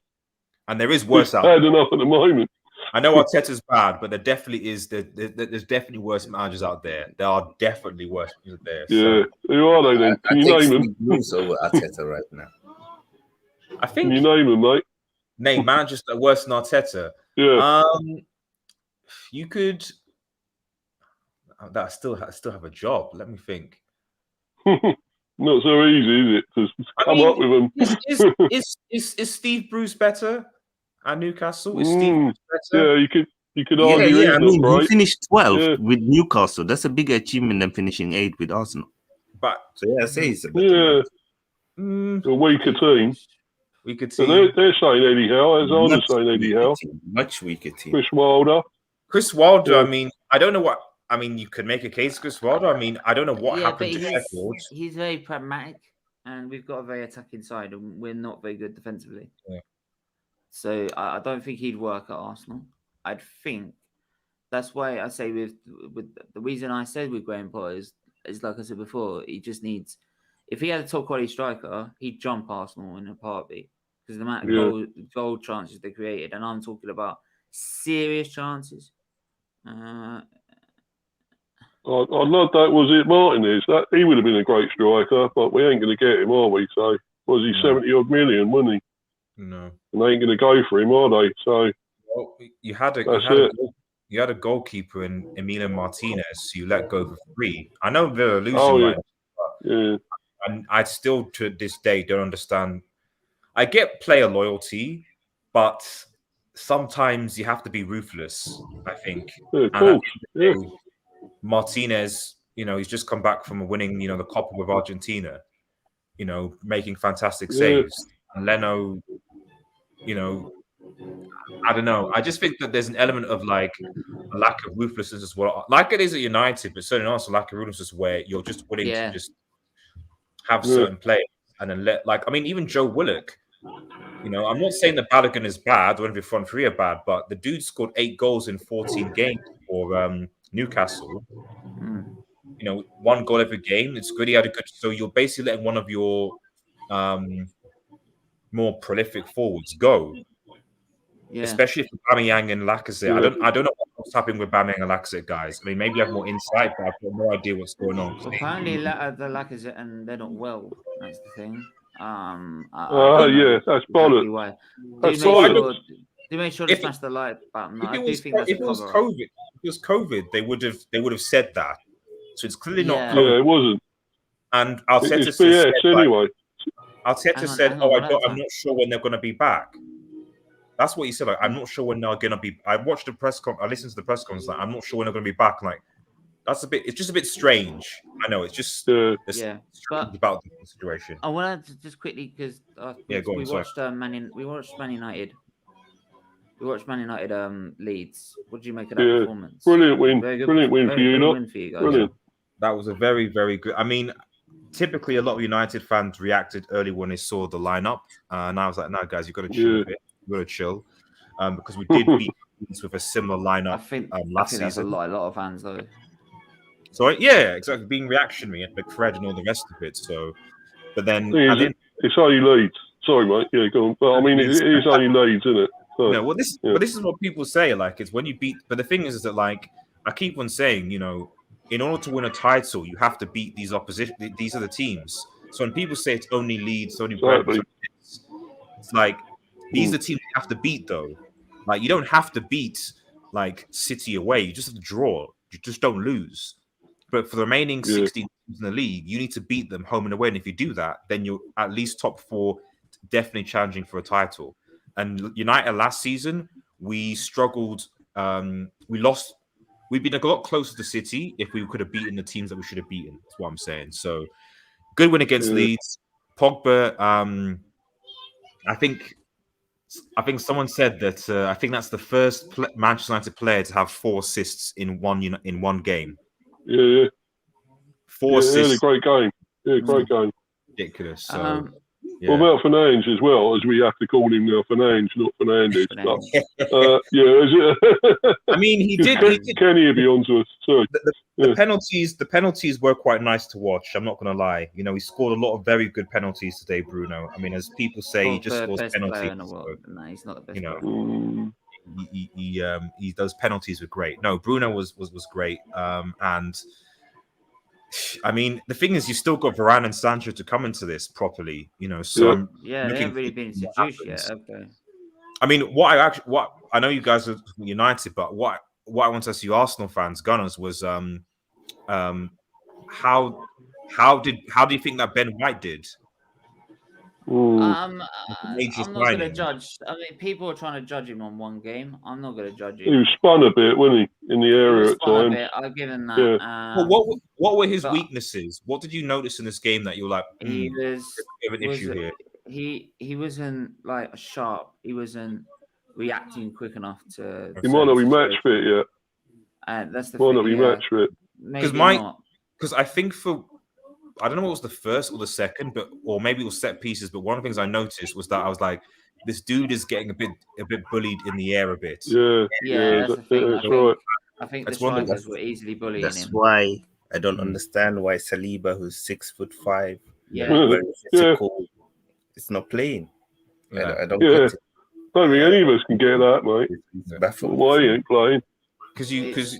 And there is worse out there. Bad enough at the moment. I know Arteta's bad, but there definitely is. There's definitely worse managers out there. There are definitely worse managers there. Yeah, who are they then? Can you name them? Moves over Arteta right now. I think. Can you name them, mate? Name managers that are worse than Arteta. Yeah. You could. That still have a job. Let me think. Not so easy, is it? To come up with them. Is Steve Bruce better at Newcastle? Is Steve Bruce better? Yeah, you could argue. Yeah, I mean, he finished 12th with Newcastle. That's a bigger achievement than finishing 8th with Arsenal. But so I say he's a better a weaker team. Weaker team. So they're saying Eddie Howe. As others saying Eddie Howe. Much weaker team. Chris Wilder. I mean, I don't know what. I mean, you could make a case, Chris Wilder. I mean, I don't know what happened to Sheffield. He's very pragmatic, and we've got a very attacking side, and we're not very good defensively. Yeah. So I don't think he'd work at Arsenal. I'd think that's why I say with the reason I said with Graham Potter is like I said before, he just needs. If he had a top quality striker, he'd jump Arsenal in a heartbeat because the amount of goal chances they created, and I'm talking about serious chances. I'd love that. Was it Martinez? He would have been a great striker, but we ain't going to get him, are we? So was he 70-odd million, wasn't he? No. And they ain't going to go for him, are they? So you had a goalkeeper in Emiliano Martinez who you let go for free. I know they're losing, and I still to this day don't understand. I get player loyalty, but sometimes you have to be ruthless. I think. Yeah, of course. Yeah. Martinez, he's just come back from winning, the Copa with Argentina, making fantastic saves. And Leno, I don't know. I just think that there's an element of like a lack of ruthlessness as well. Like it is at United, but certainly also lack of ruthlessness where you're just willing to just have certain players and then even Joe Willock. I'm not saying that Balogun is bad or the front three are bad, but the dude scored 8 goals in 14 games for Newcastle. 1 goal every game. It's good. He had a good. So you're basically letting one of your more prolific forwards go. Yeah. Especially if Aubameyang and Lacazette. I don't know what's happening with Aubameyang and Lacazette, guys. I mean, maybe you have more insight, but I've got no idea what's going on. Apparently, the Lacazette and they're not well. That's the thing. That's bollocks. Do make sure to smash the like button. If it was COVID, they would have said that. So it's clearly not COVID. Yeah, it wasn't. And Arteta said, anyway. Arteta said, I'm not sure when they're going to be back. That's what he said. Like, I'm not sure when they're going to be. I watched the press conference. I listened to the press conference. Like, I'm not sure when they're going to be back. Like, it's just a bit strange. I know. It's just strange about the situation. I wanted to just quickly because we watched Man United. We watched Man United Leeds. What did you make of that performance? Brilliant win. Brilliant win for you, win for you guys. Brilliant. That was a very, very good. I mean, typically a lot of United fans reacted early when they saw the lineup, and I was like, "No, guys, you've got to chill a bit. You've got to chill," because we did beat Leeds with a similar lineup last season. A lot of fans though. So yeah, exactly, being reactionary and McFred and all the rest of it. So, but then it's only Leeds. Sorry, mate. Yeah, go on. But I mean, it is only Leeds, isn't it? So, no, well, this is what people say. Like, it's when you beat. But the thing is that, like, I keep on saying, you know, in order to win a title, you have to beat these opposition. These are the teams. So when people say it's only Leeds, only Brentford, it's like these are the teams you have to beat, though. Like, you don't have to beat like City away. You just have to draw. You just don't lose. But for the remaining 16 teams in the league, you need to beat them home and away. And if you do that, then you're at least top 4, definitely challenging for a title. And United last season, we struggled. We lost. We've been a lot closer to City if we could have beaten the teams that we should have beaten. That's what I'm saying. So good win against Leeds. Pogba. I think someone said that. I think that's the first Manchester United player to have 4 assists in one game. Yeah. 4 assists. Yeah, great game. Yeah, great game. Ridiculous. So. Yeah. What about Fernandes as well, as we have to call him now, Fernandes, not Fernandes. I mean, he did. Kenny will be on to us. Sorry. The penalties were quite nice to watch. I'm not going to lie. You know, he scored a lot of very good penalties today, Bruno. I mean, as people say, he just scores penalties. No, he's not the best. You know, he does penalties were great. No, Bruno was great. And I mean, the thing is, you still got Varane and Sancho to come into this properly, you know. So they haven't really been introduced yet. Okay. I mean, what I know you guys are United, but what I want to ask you, Arsenal fans, Gunners, was how do you think that Ben White did? I'm not going to judge. I mean, people are trying to judge him on one game. I'm not going to judge him. He was spun a bit, wasn't he, in the area at times? I'll give him that. Yeah. Well, what were his weaknesses? What did you notice in this game that you're like, he was an issue here? He wasn't like sharp. He wasn't reacting quick enough to. He might not be match fit yet. That's the might not be match fit. Because I think I don't know what was the first or the second, or maybe it was set pieces. But one of the things I noticed was that I was like, this dude is getting a bit bullied in the air a bit. Yeah, that's the thing. That's right. I think the strikers were easily bullying him. That's why I don't understand why Saliba, who's 6'5", it's not playing. Yeah. I don't get it. I don't think any of us can get that, mate. It's baffling. Why he ain't playing? Because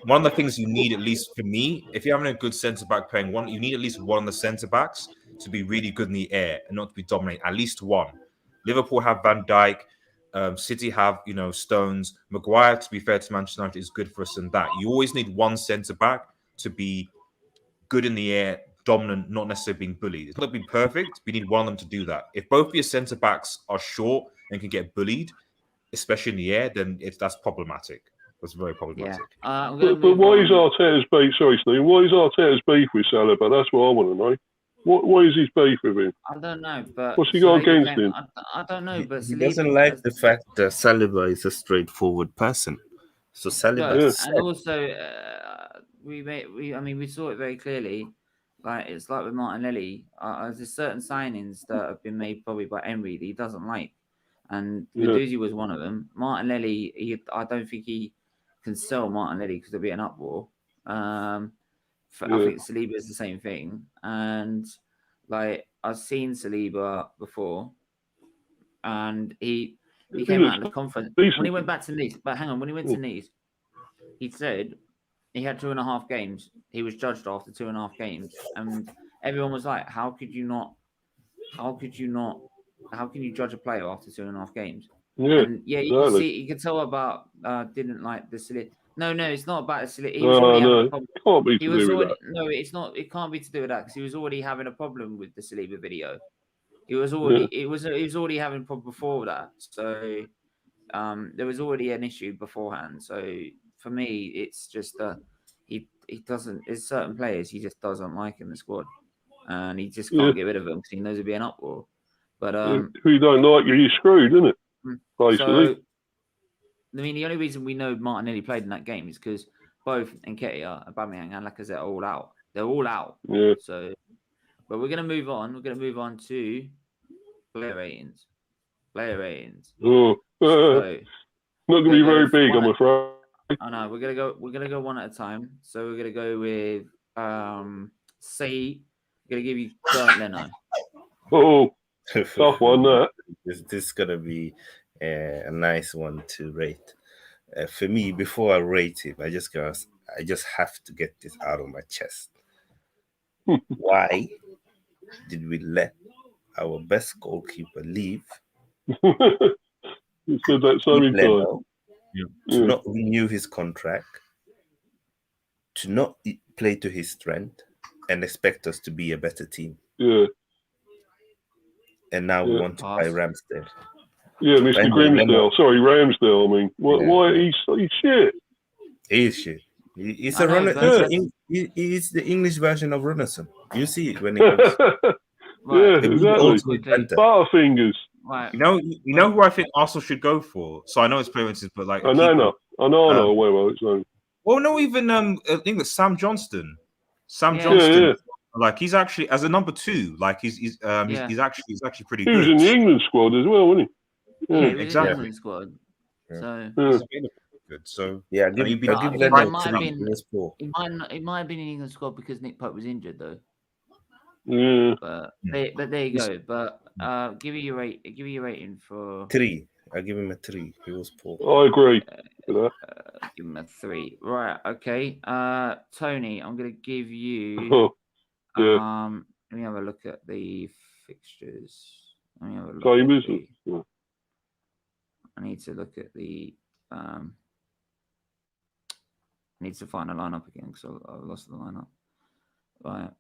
one of the things you need, at least for me, if you're having a good centre back playing one, you need at least one of the centre backs to be really good in the air and not to be dominant. At least one. Liverpool have Van Dijk, City have Stones. Maguire, to be fair to Manchester United, is good for us in that. You always need one centre back to be good in the air, dominant, not necessarily being bullied. It's not being perfect. We need one of them to do that. If both of your centre backs are short and can get bullied, especially in the air, then that's problematic. That's very problematic. Yeah. But why is Arteta's beef? Sorry, Steve. Why is Arteta's beef with Saliba? That's what I want to know. Why is his beef with him? I don't know, but what's he got against him? I don't know, but he doesn't like the fact that Saliba is a straightforward person. So Saliba, and also we saw it very clearly. Like it's like with Martinelli, there's certain signings that have been made probably by Emery that he doesn't like, and Guendouzi was one of them. Martinelli, I don't think he can sell Martinelli because there'll be an uproar. I think Saliba is the same thing, and like I've seen Saliba before, and he came out of the conference when he went back to Nice. But hang on, when he went to Nice, he said he had 2.5 games. He was judged after 2.5 games, and everyone was like, "How can you judge a player after 2.5 games?" You can tell about didn't like the Saliba. No, it's not about the Saliba. Can't be to do with that. No, it's not. It can't be to do with that because he was already having a problem with the Saliba video. He was already he was already having a problem before that. So there was already an issue beforehand. So for me, it's just he doesn't. There's certain players he just doesn't like in the squad, and he just can't get rid of them because he knows it'd be an uproar. But who you don't like, you're screwed, isn't it? Basically. So, I mean, the only reason we know Martinelli played in that game is because both Nketiah, Aubameyang, and Lacazette are all out. They're all out. Yeah. So, but we're gonna move on. We're gonna move on to player ratings. Oh, not gonna be very big, I'm afraid. I know we're gonna go one at a time. So we're gonna go with Sait. Gonna give you Burnt Leno. Oh, tough one, that. This is gonna be a nice one to rate. For me, before I rate him, I just have to get this out of my chest. Why did we let our best goalkeeper leave? You said that so many times. To not renew his contract, to not play to his strength, and expect us to be a better team. Yeah. And now we want to buy Ramsdale. Yeah, Mr. Grimsdale. Sorry, Ramsdale. I mean, why he's shit? He is shit. He's a runner. He's the English version of Runnison. You see it when he comes. Yeah, exactly. Butterfingers. Right. You know who I think Arsenal should go for. So I know it's clearances, but like I know. Well, no, even I think it's Sam Johnston. Johnston. Like he's actually as a number 2. Like he's actually pretty good. He was in the England squad as well, wasn't he? Yeah, he was in the England squad. So he's good. So yeah, it might have been in the England squad because Nick Pope was injured though. Yeah. But there you go. But give you your rating for 3. I give him a 3. He was poor. I agree. Give him a 3. Right. Okay. Tony, I'm gonna give you. Let me have a look at the fixtures. Let me have a look. I need to look at the. I need to find a lineup again because I lost the lineup. Right.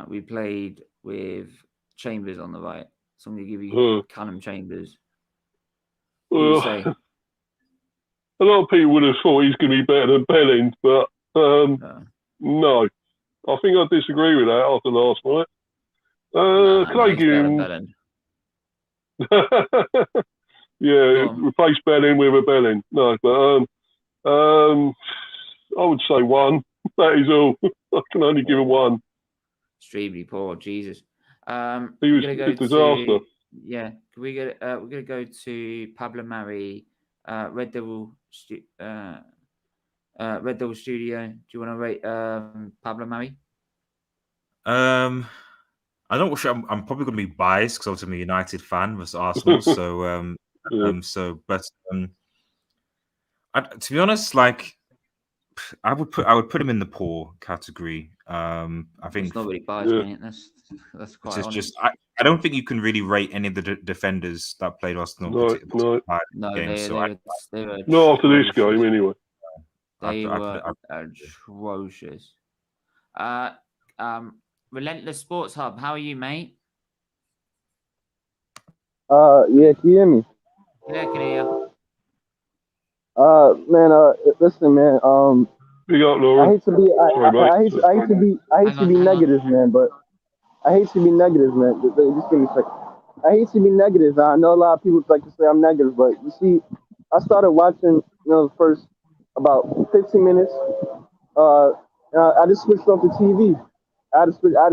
We played with Chambers on the right, so I'm going to give you Callum Chambers. Well, a lot of people would have thought he's going to be better than Belling, but no. I think I disagree with that after last night. Can I give him... replace Belling with a Belling. No, but I would say 1. That is all. I can only give him 1. Extremely poor, Jesus. He was a disaster. We're gonna go to Pablo Mari, Red Devil Studio. Do you want to rate Pablo Mari? I don't wish I'm probably going to be biased because I'm a United fan versus Arsenal. So to be honest, like I would put him in the poor category. I think it's not really biased, mate. That's quite honest. Just I don't think you can really rate any of the defenders that played Arsenal. No, they were not after this game anyway. They were atrocious. Relentless Sports Hub, how are you, mate? Yeah, can you hear me? Yeah, I can hear you. Man, listen, man. Big up, Lauren. I hate to be negative, man. But I hate to be negative, man. Just give me a second. I hate to be negative. I know a lot of people like to say I'm negative, but you see, I started watching, the first about 15 minutes. I just switched off the TV. I had to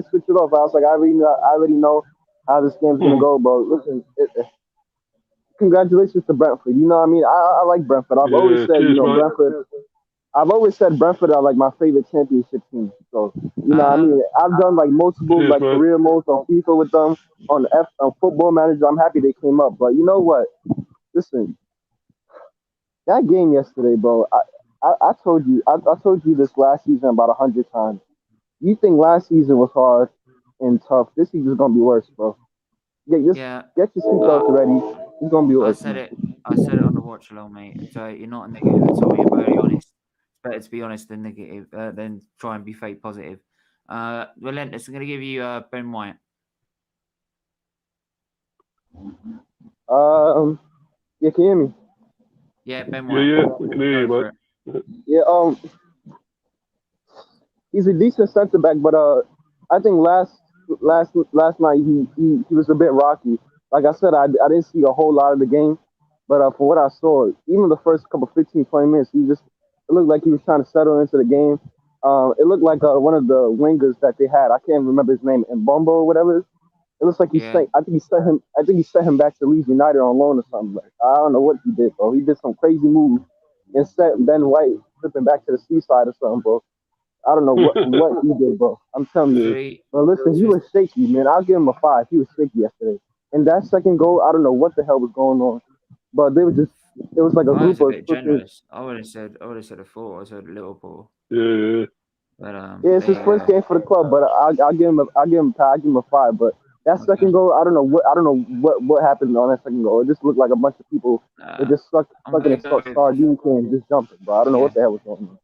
switch it off. I was like, I already know how this game's gonna go, bro. Listen, congratulations to Brentford. You know what I mean? I like Brentford. I've always said, Brentford. I've always said Brentford are like my favorite championship team. So, you know what I mean? I've done like multiple career modes on FIFA with them, on Football Manager. I'm happy they came up. But you know what? Listen, that game yesterday, bro, I told you this last season about 100 times. You think last season was hard and tough. This season's going to be worse, bro. Get your seatbelts ready. It's going to be worse. I said it on the watch along, mate. So you're not a negative at all. You're very honest. It's better to be honest than negative, than try and be fake positive. Relentless, I'm going to give you Ben White. Yeah, can you hear me? Yeah, Ben White. Yeah, we can hear you, mate. Yeah, he's a decent center back, but I think last night he was a bit rocky. Like I said, I didn't see a whole lot of the game, but from what I saw, even the first couple 15, 20 minutes, it looked like he was trying to settle into the game. It looked like one of the wingers that they had. I can't remember his name, Mbombo or whatever. It looks like I think he sent him back to Leeds United on loan or something. Like I don't know what he did, bro. He did some crazy move and sent Ben White flipping back to the seaside or something, bro. I don't know what he did, bro. I'm telling you. But listen, he was shaky, man. I'll give him a 5. He was shaky yesterday. And that second goal, I don't know what the hell was going on, but they were just. It was like a group a of. bit generous. I would have said a 4. I said Liverpool. Yeah. But yeah, it's his first game for the club, but I'll give him a 5. But that second goal, I don't know what happened on that second goal. It just looked like a bunch of people that just stuck in a sardine can just jumping, bro. I don't know what the hell was going on.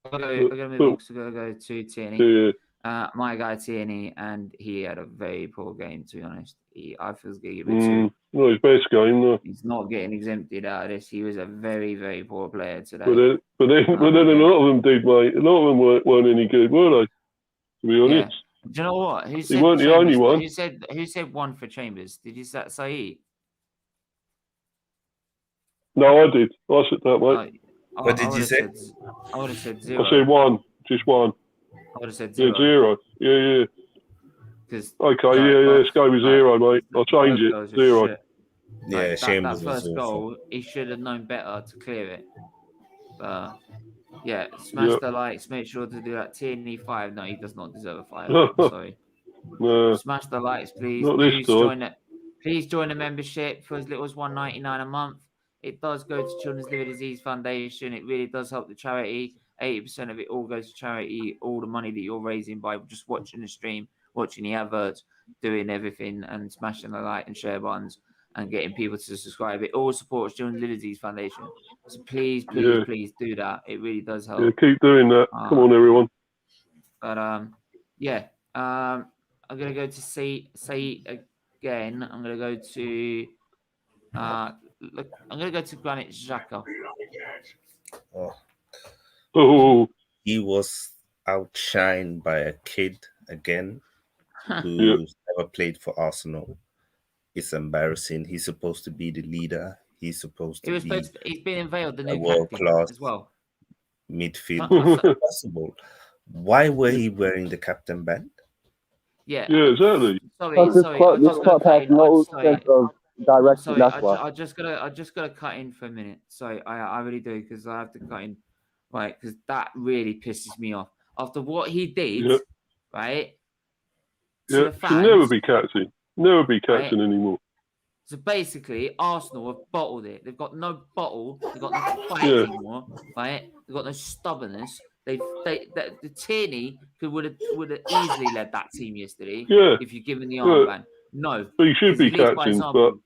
I'm gonna move on. So I'm gonna go to Tierney. My guy Tierney, and he had a very poor game. To be honest, I feel he's gonna give it 2. Not his best game, though. He's not getting exempted out of this. He was a very, very poor player today. But then a lot of them did, mate. A lot of them weren't any good, were they? To be honest. Yeah. Do you know what? Who said he weren't the only one. Who said 1 for Chambers? Did you say Sait? No, I did. I said that, mate. What did you say? I would have said 0. I said 1, just 1. I would have said 0. Yeah, 0. Yeah. Okay, let's go with 0, mate. I'll change it. 0. Shit. Yeah, Chambers. That first goal, he should have known better to clear it. But yeah, smash the likes. Make sure to do that. Tierney 5. No, he does not deserve a 5. Sorry. No. Smash the likes, please. Not this time. Please join the membership for as little as $1.99 a month. It does go to Children's Liver Disease Foundation. It really does help the charity. 80% of it all goes to charity. All the money that you're raising by just watching the stream, watching the adverts, doing everything, and smashing the like and share buttons and getting people to subscribe. It all supports Children's Liver Disease Foundation. So please do that. It really does help. Yeah, keep doing that. Come on, everyone. But I'm gonna go to Sait again. I'm gonna go to Granit Xhaka. Oh. He was outshined by a kid again who's never played for Arsenal. It's embarrassing. He's supposed to be the leader. He's supposed to be. He's been unveiled the new world class as well. Midfield. Impossible. Why were he wearing the captain band? Yeah, exactly. This club has no sense of direction. That's why. I just gotta cut in for a minute. Sorry, I really do, because I have to cut in, right? Because that really pisses me off. After what he did, right? Yeah, should never be captain. Never be captain anymore. So basically, Arsenal have bottled it. They've got no bottle. They've got no fight anymore, right? They've got no stubbornness. The Tierney would have easily led that team yesterday if you give him the armband. No, but he should be captain.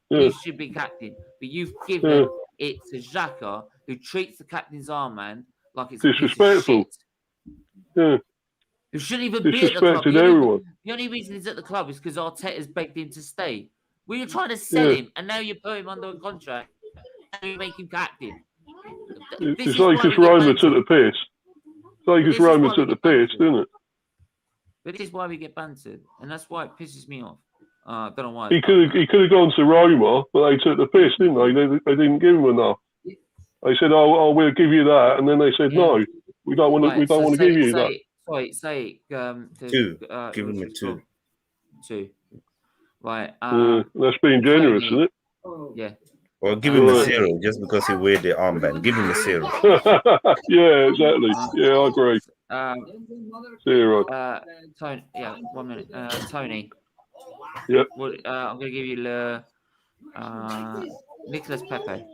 He should be captain. But you've given it to Xhaka, who treats the captain's armband like it's disrespectful. Yeah. Who shouldn't even be at the club. The only reason he's at the club is because Arteta's begged him to stay. Well, you're trying to sell him, and now you put him under a contract, and you make him captain. It's like because Roma took the piss. It's like because Roma took the piss, isn't it? But this is why we get bantered, and that's why it pisses me off. I don't know why. He could have gone to Roma, but they took the piss, didn't they? They didn't give him enough. They said, "Oh, we'll give you that," and then they said, "No, we don't want to. We don't want to give you that." Say 2. Give him a 2. 2. Right. That's being generous, isn't it? Yeah. Well, give him a 0 just because he wear the armband. Give him a 0. Yeah, exactly. Yeah, I agree. 0. Tony. Yeah, 1 minute. Tony. Yep. Well, I'm gonna give you Nicolas Pepe.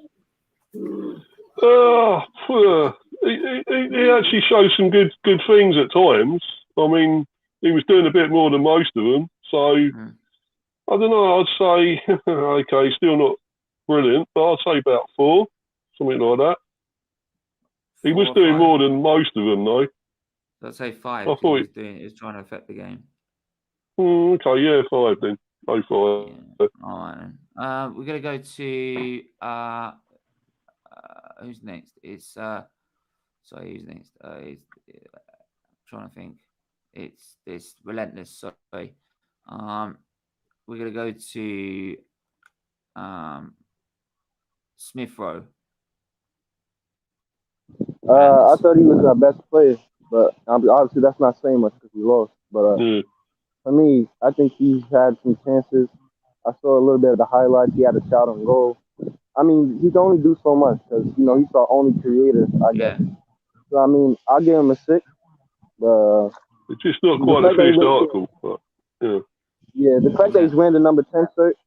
He actually showed some good things at times. I mean, he was doing a bit more than most of them. So, I don't know. I'd say, okay, still not brilliant, but I'd say about 4, something like that. He was doing more than most of them, though. I'd say 5. I thought he was trying to affect the game. Okay, yeah, 5 then. Go 5. Yeah. All right. We're gonna go to who's next? It's sorry, who's next? I'm trying to think. It's this relentless. Sorry. We're gonna go to Smith Rowe. I thought he was our best player, but obviously that's not saying much because we lost. But for me, I think he's had some chances. I saw a little bit of the highlights. He had a shot on goal. I mean, he can only do so much because he's our only creator, I guess. So I mean, I'll give him a 6. It's just not quite a finished article. But, yeah, the fact that he's wearing the number 10 shirt,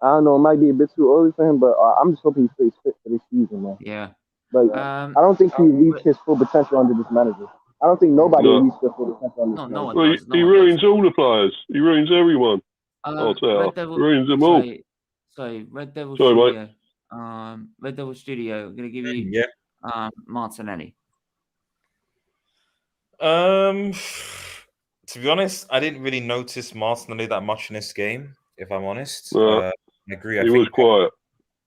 I don't know, it might be a bit too early for him, but I'm just hoping he stays fit for this season, man. Yeah. But I don't think he reached his full potential under this manager. I don't think nobody reached their full potential under this manager. Well, he ruins all the players. He ruins everyone. Red Devil, ruins them all. Sorry, Red Devil Studio. Red Devil Studio. I'm gonna give you Martinelli. To be honest, I didn't really notice Martinelli that much in this game. If I'm honest, I agree. He was quiet,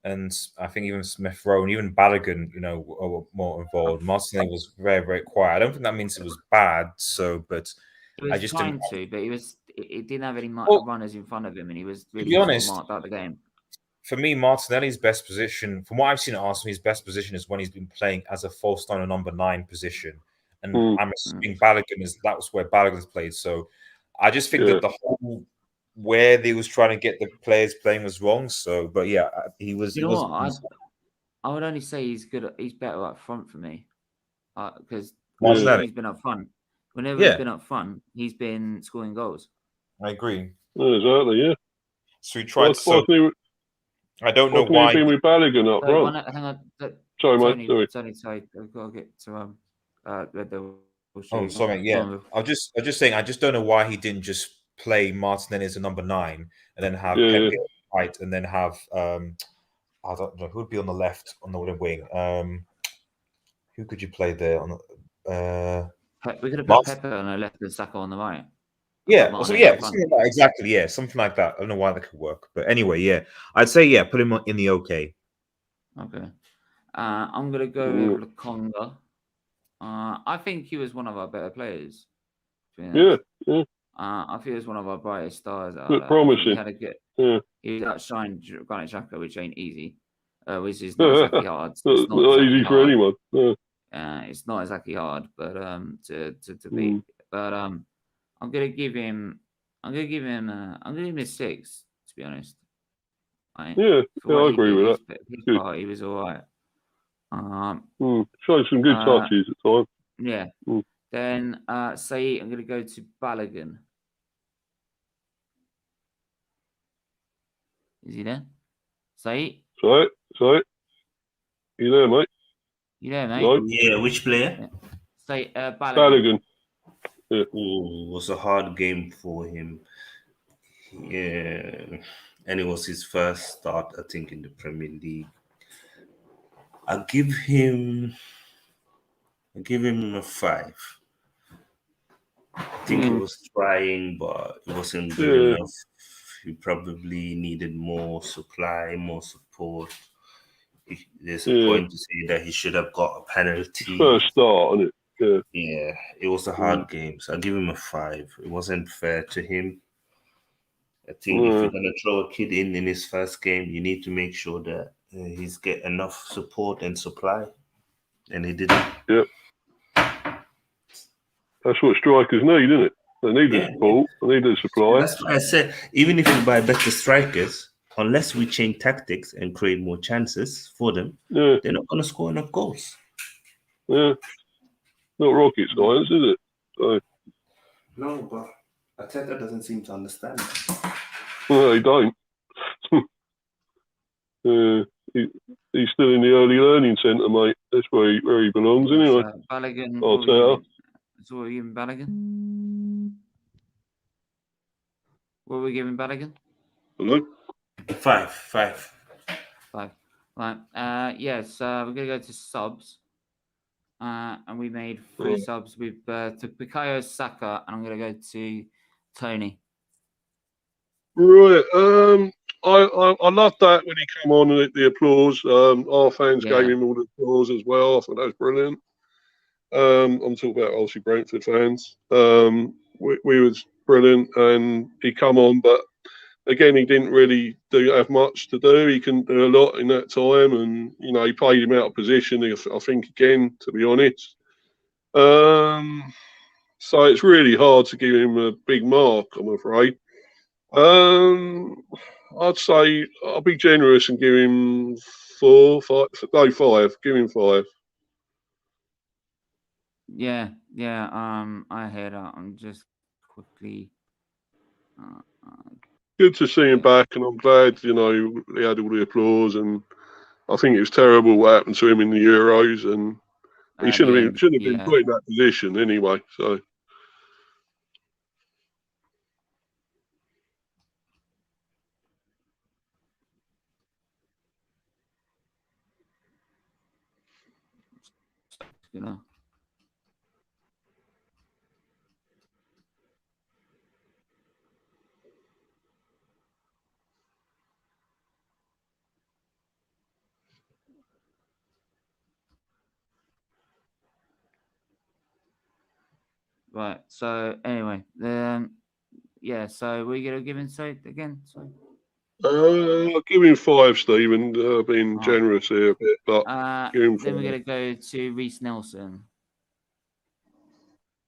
and I think even Smith Rowe and even Balogun, were more involved. Martinelli was very, very quiet. I don't think that means it was bad. But he was trying to, but he didn't have any runners in front of him, and he was really marked out the game. For me, Martinelli's best position, from what I've seen at Arsenal, his best position is when he's been playing as a false nine or number 9 position. And I'm assuming that was where Balogun's played. So I just think that the whole where they was trying to get the players playing was wrong. So, but yeah, he was. I would only say he's good. He's better up front for me, because he's been up front. Whenever he's been up front, he's been scoring goals. I agree. Exactly. Yeah. So he tried. I don't know why. Been with Balogun up front. Hang on. Sorry, mate. Sorry. I've got to get to Red Devil. Oh, sorry. Yeah, I'm just saying. I just don't know why he didn't just play Martinelli as a number 9 and then have Pepe right, and then have I don't know who would be on the left on the wing. Who could you play there on the? We could have put Pepe on the left and Saka on the right. Yeah, exactly. Yeah, something like that. I don't know why that could work, but anyway, yeah, I'd say put him in the OK. Okay, I'm gonna go with Lukonga. I think he was one of our better players. Yeah. I think he was one of our brightest stars. Promising. He had a good. He outshined Granit Xhaka, which ain't easy. Which is not exactly hard. It's not easy for anyone. It's not exactly hard, but to beat. But I'm gonna give him a 6. To be honest. I agree with that. He was all right. Showed some good touches at times. Yeah. Then Sait, I'm gonna go to Balogun. Is he there? Sait? Sait. You there, mate? No? Yeah, which player? Yeah. Sait, Balogun. Yeah. It was a hard game for him. Yeah. And it was his first start, I think, in the Premier League. I'll give him a 5. I think he was trying, but it wasn't good enough. He probably needed more supply, more support. There's a point to say that he should have got a penalty. First start, isn't it? Yeah, it was a hard game, so I'll give him a 5. It wasn't fair to him. I think if you're going to throw a kid in his first game, you need to make sure that he's get enough support and supply, and he didn't. Yep. That's what strikers need, isn't it? They need the support, they need the supply. That's why I said, even if we buy better strikers, unless we change tactics and create more chances for them, they're not going to score enough goals. Yeah. Not rocket science, is it? So. No, but Arteta doesn't seem to understand. No, he don't. He's still in the early learning centre, mate. That's where he belongs, anyway. Balogun. I'll tell you. So what are we giving Balogun? What are we giving Balogun? Hello? 5. Right. Yes. We're gonna go to subs. And we made 3 subs. We've took Bukayo Saka, and I'm gonna go to Tony. Right. I loved that when he came on and the applause. Our fans gave him all the applause as well. I thought that was brilliant. I'm talking about obviously Brentford fans. We was brilliant, and he come on, but again, he didn't really have much to do. He couldn't do a lot in that time, and he played him out of position. I think again, to be honest. So it's really hard to give him a big mark, I'm afraid. I'd say I'll be generous and give him 4, 5. No, 5. Give him 5. Yeah. I heard. I'm just quickly. Good to see him back, and I'm glad, you know, he had all the applause, and I think it was terrible what happened to him in the Euros, and he shouldn't have been put in that position anyway. So. You know. Right. So anyway, yeah. So we're gonna give him Sait again. So. I'll give him 5, Stephen. Being generous here a bit, but give him 5. Then we're gonna go to Reece Nelson.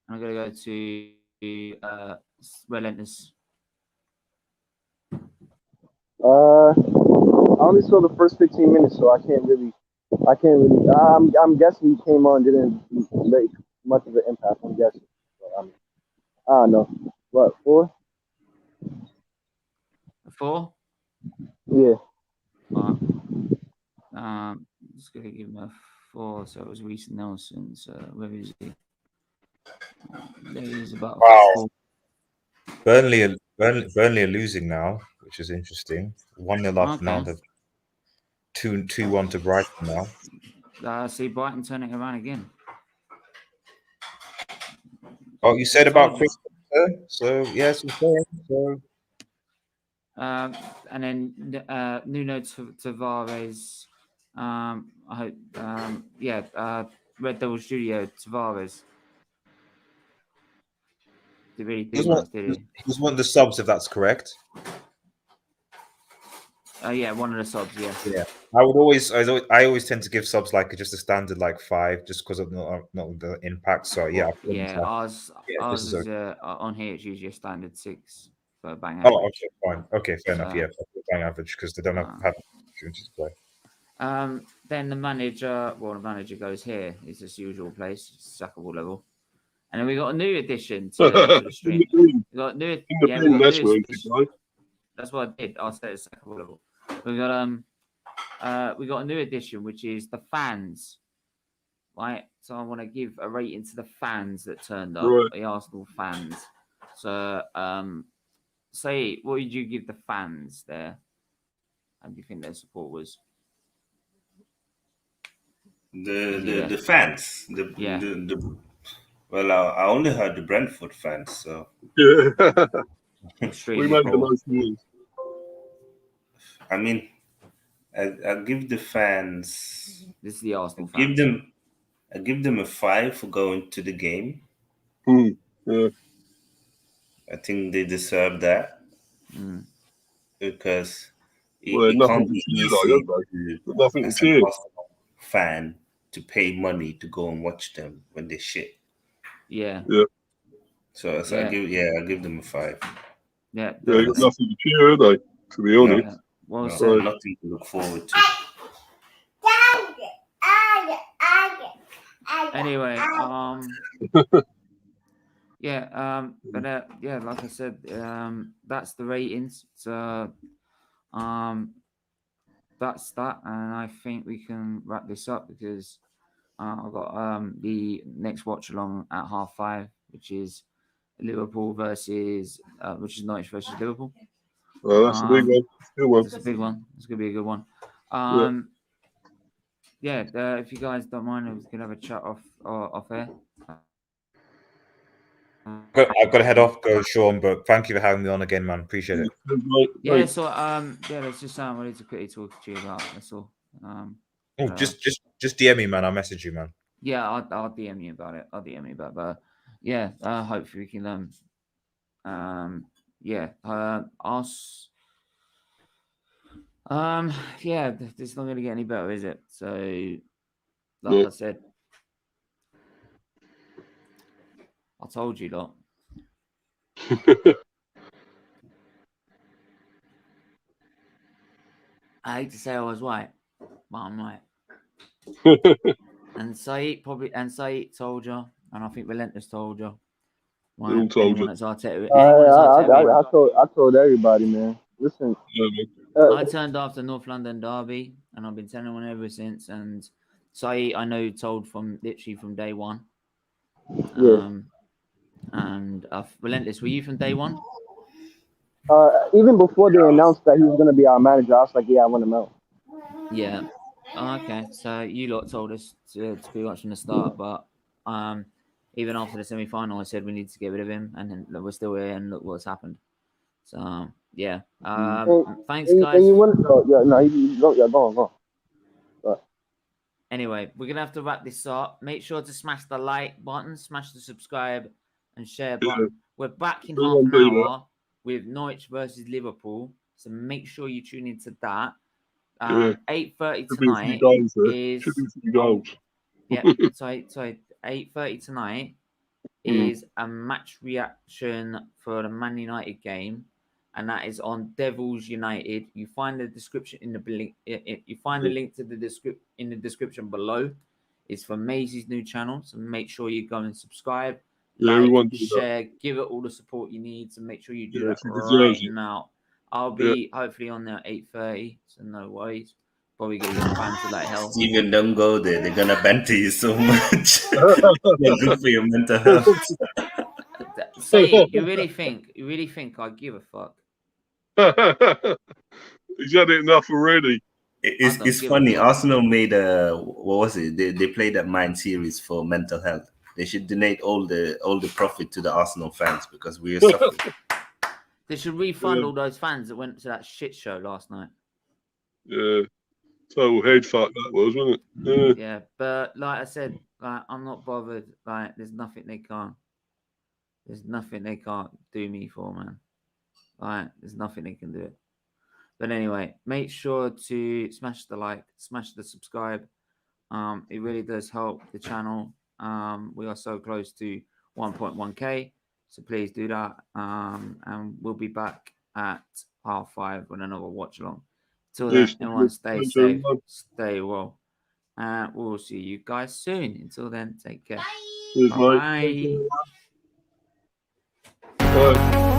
I'm gonna go to Relentless. I only saw the first 15 minutes, so I can't really. I'm guessing he came on, didn't make much of an impact. I'm guessing. So, I don't know. What, 4? 4? Yeah. Just gonna give him a 4. So it was Reece Nelson. So where is he? There he is, about wow. 4. Burnley are losing now, which is interesting. 1-0 up now. They've 2-1 to Brighton now. See Brighton turning around again. Oh, you said about Chris, so yes, so. And then Nuno Tavares. I hope. Red Devil Studio Tavares. Did really do much, did he? He's one of the subs, if that's correct. Yeah, one of the subs. Yeah. I always tend to give subs like just a standard like 5, just because of not the impact. So yeah. Ours is on here. It's usually a standard 6 for bang average. Oh, okay, fine. Okay, fair enough. Yeah, bang average because they don't have opportunities to play. Then the manager goes here. It's his usual place, sackable level. And then we got a new addition to the stream. We got new. That's what I did. I said it's sackable level. We got a new addition, which is the fans. Right. So I want to give a rating to the fans that turned up, the Arsenal fans. So say, what did you give the fans there? How do you think their support was? The fans. Well, I only heard the Brentford fans, so we made the most news. I mean, I give the fans. This is the Arsenal fans. I give them a 5 for going to the game. Yeah. I think they deserve that because it nothing can't be easy to cheer. Fan to pay money to go and watch them when they shit. Yeah. So I give them a 5. Yeah. They got nothing to cheer, are they? To be honest. Yeah. Well, nothing to look forward to. Anyway, but like I said, that's the ratings. So, that's that, and I think we can wrap this up because I've got the next watch along at 5:30, which is Liverpool versus which is Norwich versus Liverpool. Oh, that's a big one. Good one. It's a big one. It's gonna be a good one. If you guys don't mind, we can have a chat off air. I've got to head off, go Sean, but thank you for having me on again, man. Appreciate it. Yeah, so there's just something I need to quickly talk to you about. That's all. Just DM me, man. I'll message you, man. Yeah, I'll DM you about it. But yeah, hopefully we can it's not gonna get any better, is it? So like I said, I told you lot. I hate to say I was right, but I'm right. And Sait told you, and I think Relentless told you. Right? All told Anyone you. that's Arteta, I told everybody, man. Listen, Yeah, man. I turned after North London Derby, and I've been telling everyone ever since. And Sait, I know, told from literally from day one. yeah. And Relentless, were you from day one? Even before they announced that he was gonna be our manager, I was like, yeah, I want him out. Yeah. Oh, okay. So you lot told us to be watching the start, but even after the semi-final, I said we need to get rid of him, and then we're still here, and look what's happened. So yeah. Thanks, guys. And you want yeah, no, go on. Anyway, we're gonna have to wrap this up. Make sure to smash the like button, smash the subscribe and share button. Yeah. We're back in Everyone half an do that. hour with Norwich versus Liverpool, so make sure you tune into that. Yeah. 8:30 Should be a few tonight goals there. is Should be a few goals. yeah. sorry. 8:30 tonight is a match reaction for the Man United game, and that is on Devils United. You find the description in the link. You find the link to the in the description below. It's for Maisie's new channel, so make sure you go and subscribe, Yeah, like, everyone do that. share, give it all the support you need. So make sure you do Yeah, that she right deserves it. now. I'll be hopefully on there at 8:30, so no worries. Probably gonna get bantered like hell. Steven, don't go there. They're gonna banter you so much. Not good for your mental health. Say, you really think I give a fuck? He's had it enough already. It's funny. Arsenal made what was it? They played that Mind series for mental health. They should donate all the profit to the Arsenal fans because we are suffering. They should refund all those fans that went to that shit show last night. Yeah, total head fuck that was, wasn't it? Yeah, but like I said, like I'm not bothered. Like there's nothing they can't do me for, man. Like there's nothing they can do. But anyway, make sure to smash the like, smash the subscribe. It really does help the channel. We are so close to 1.1k, so please do that. And we'll be back at 5:30 with another watch along. Till then, everyone stay safe, stay well, and we'll see you guys soon. Until then, take care. Bye. Bye. Bye.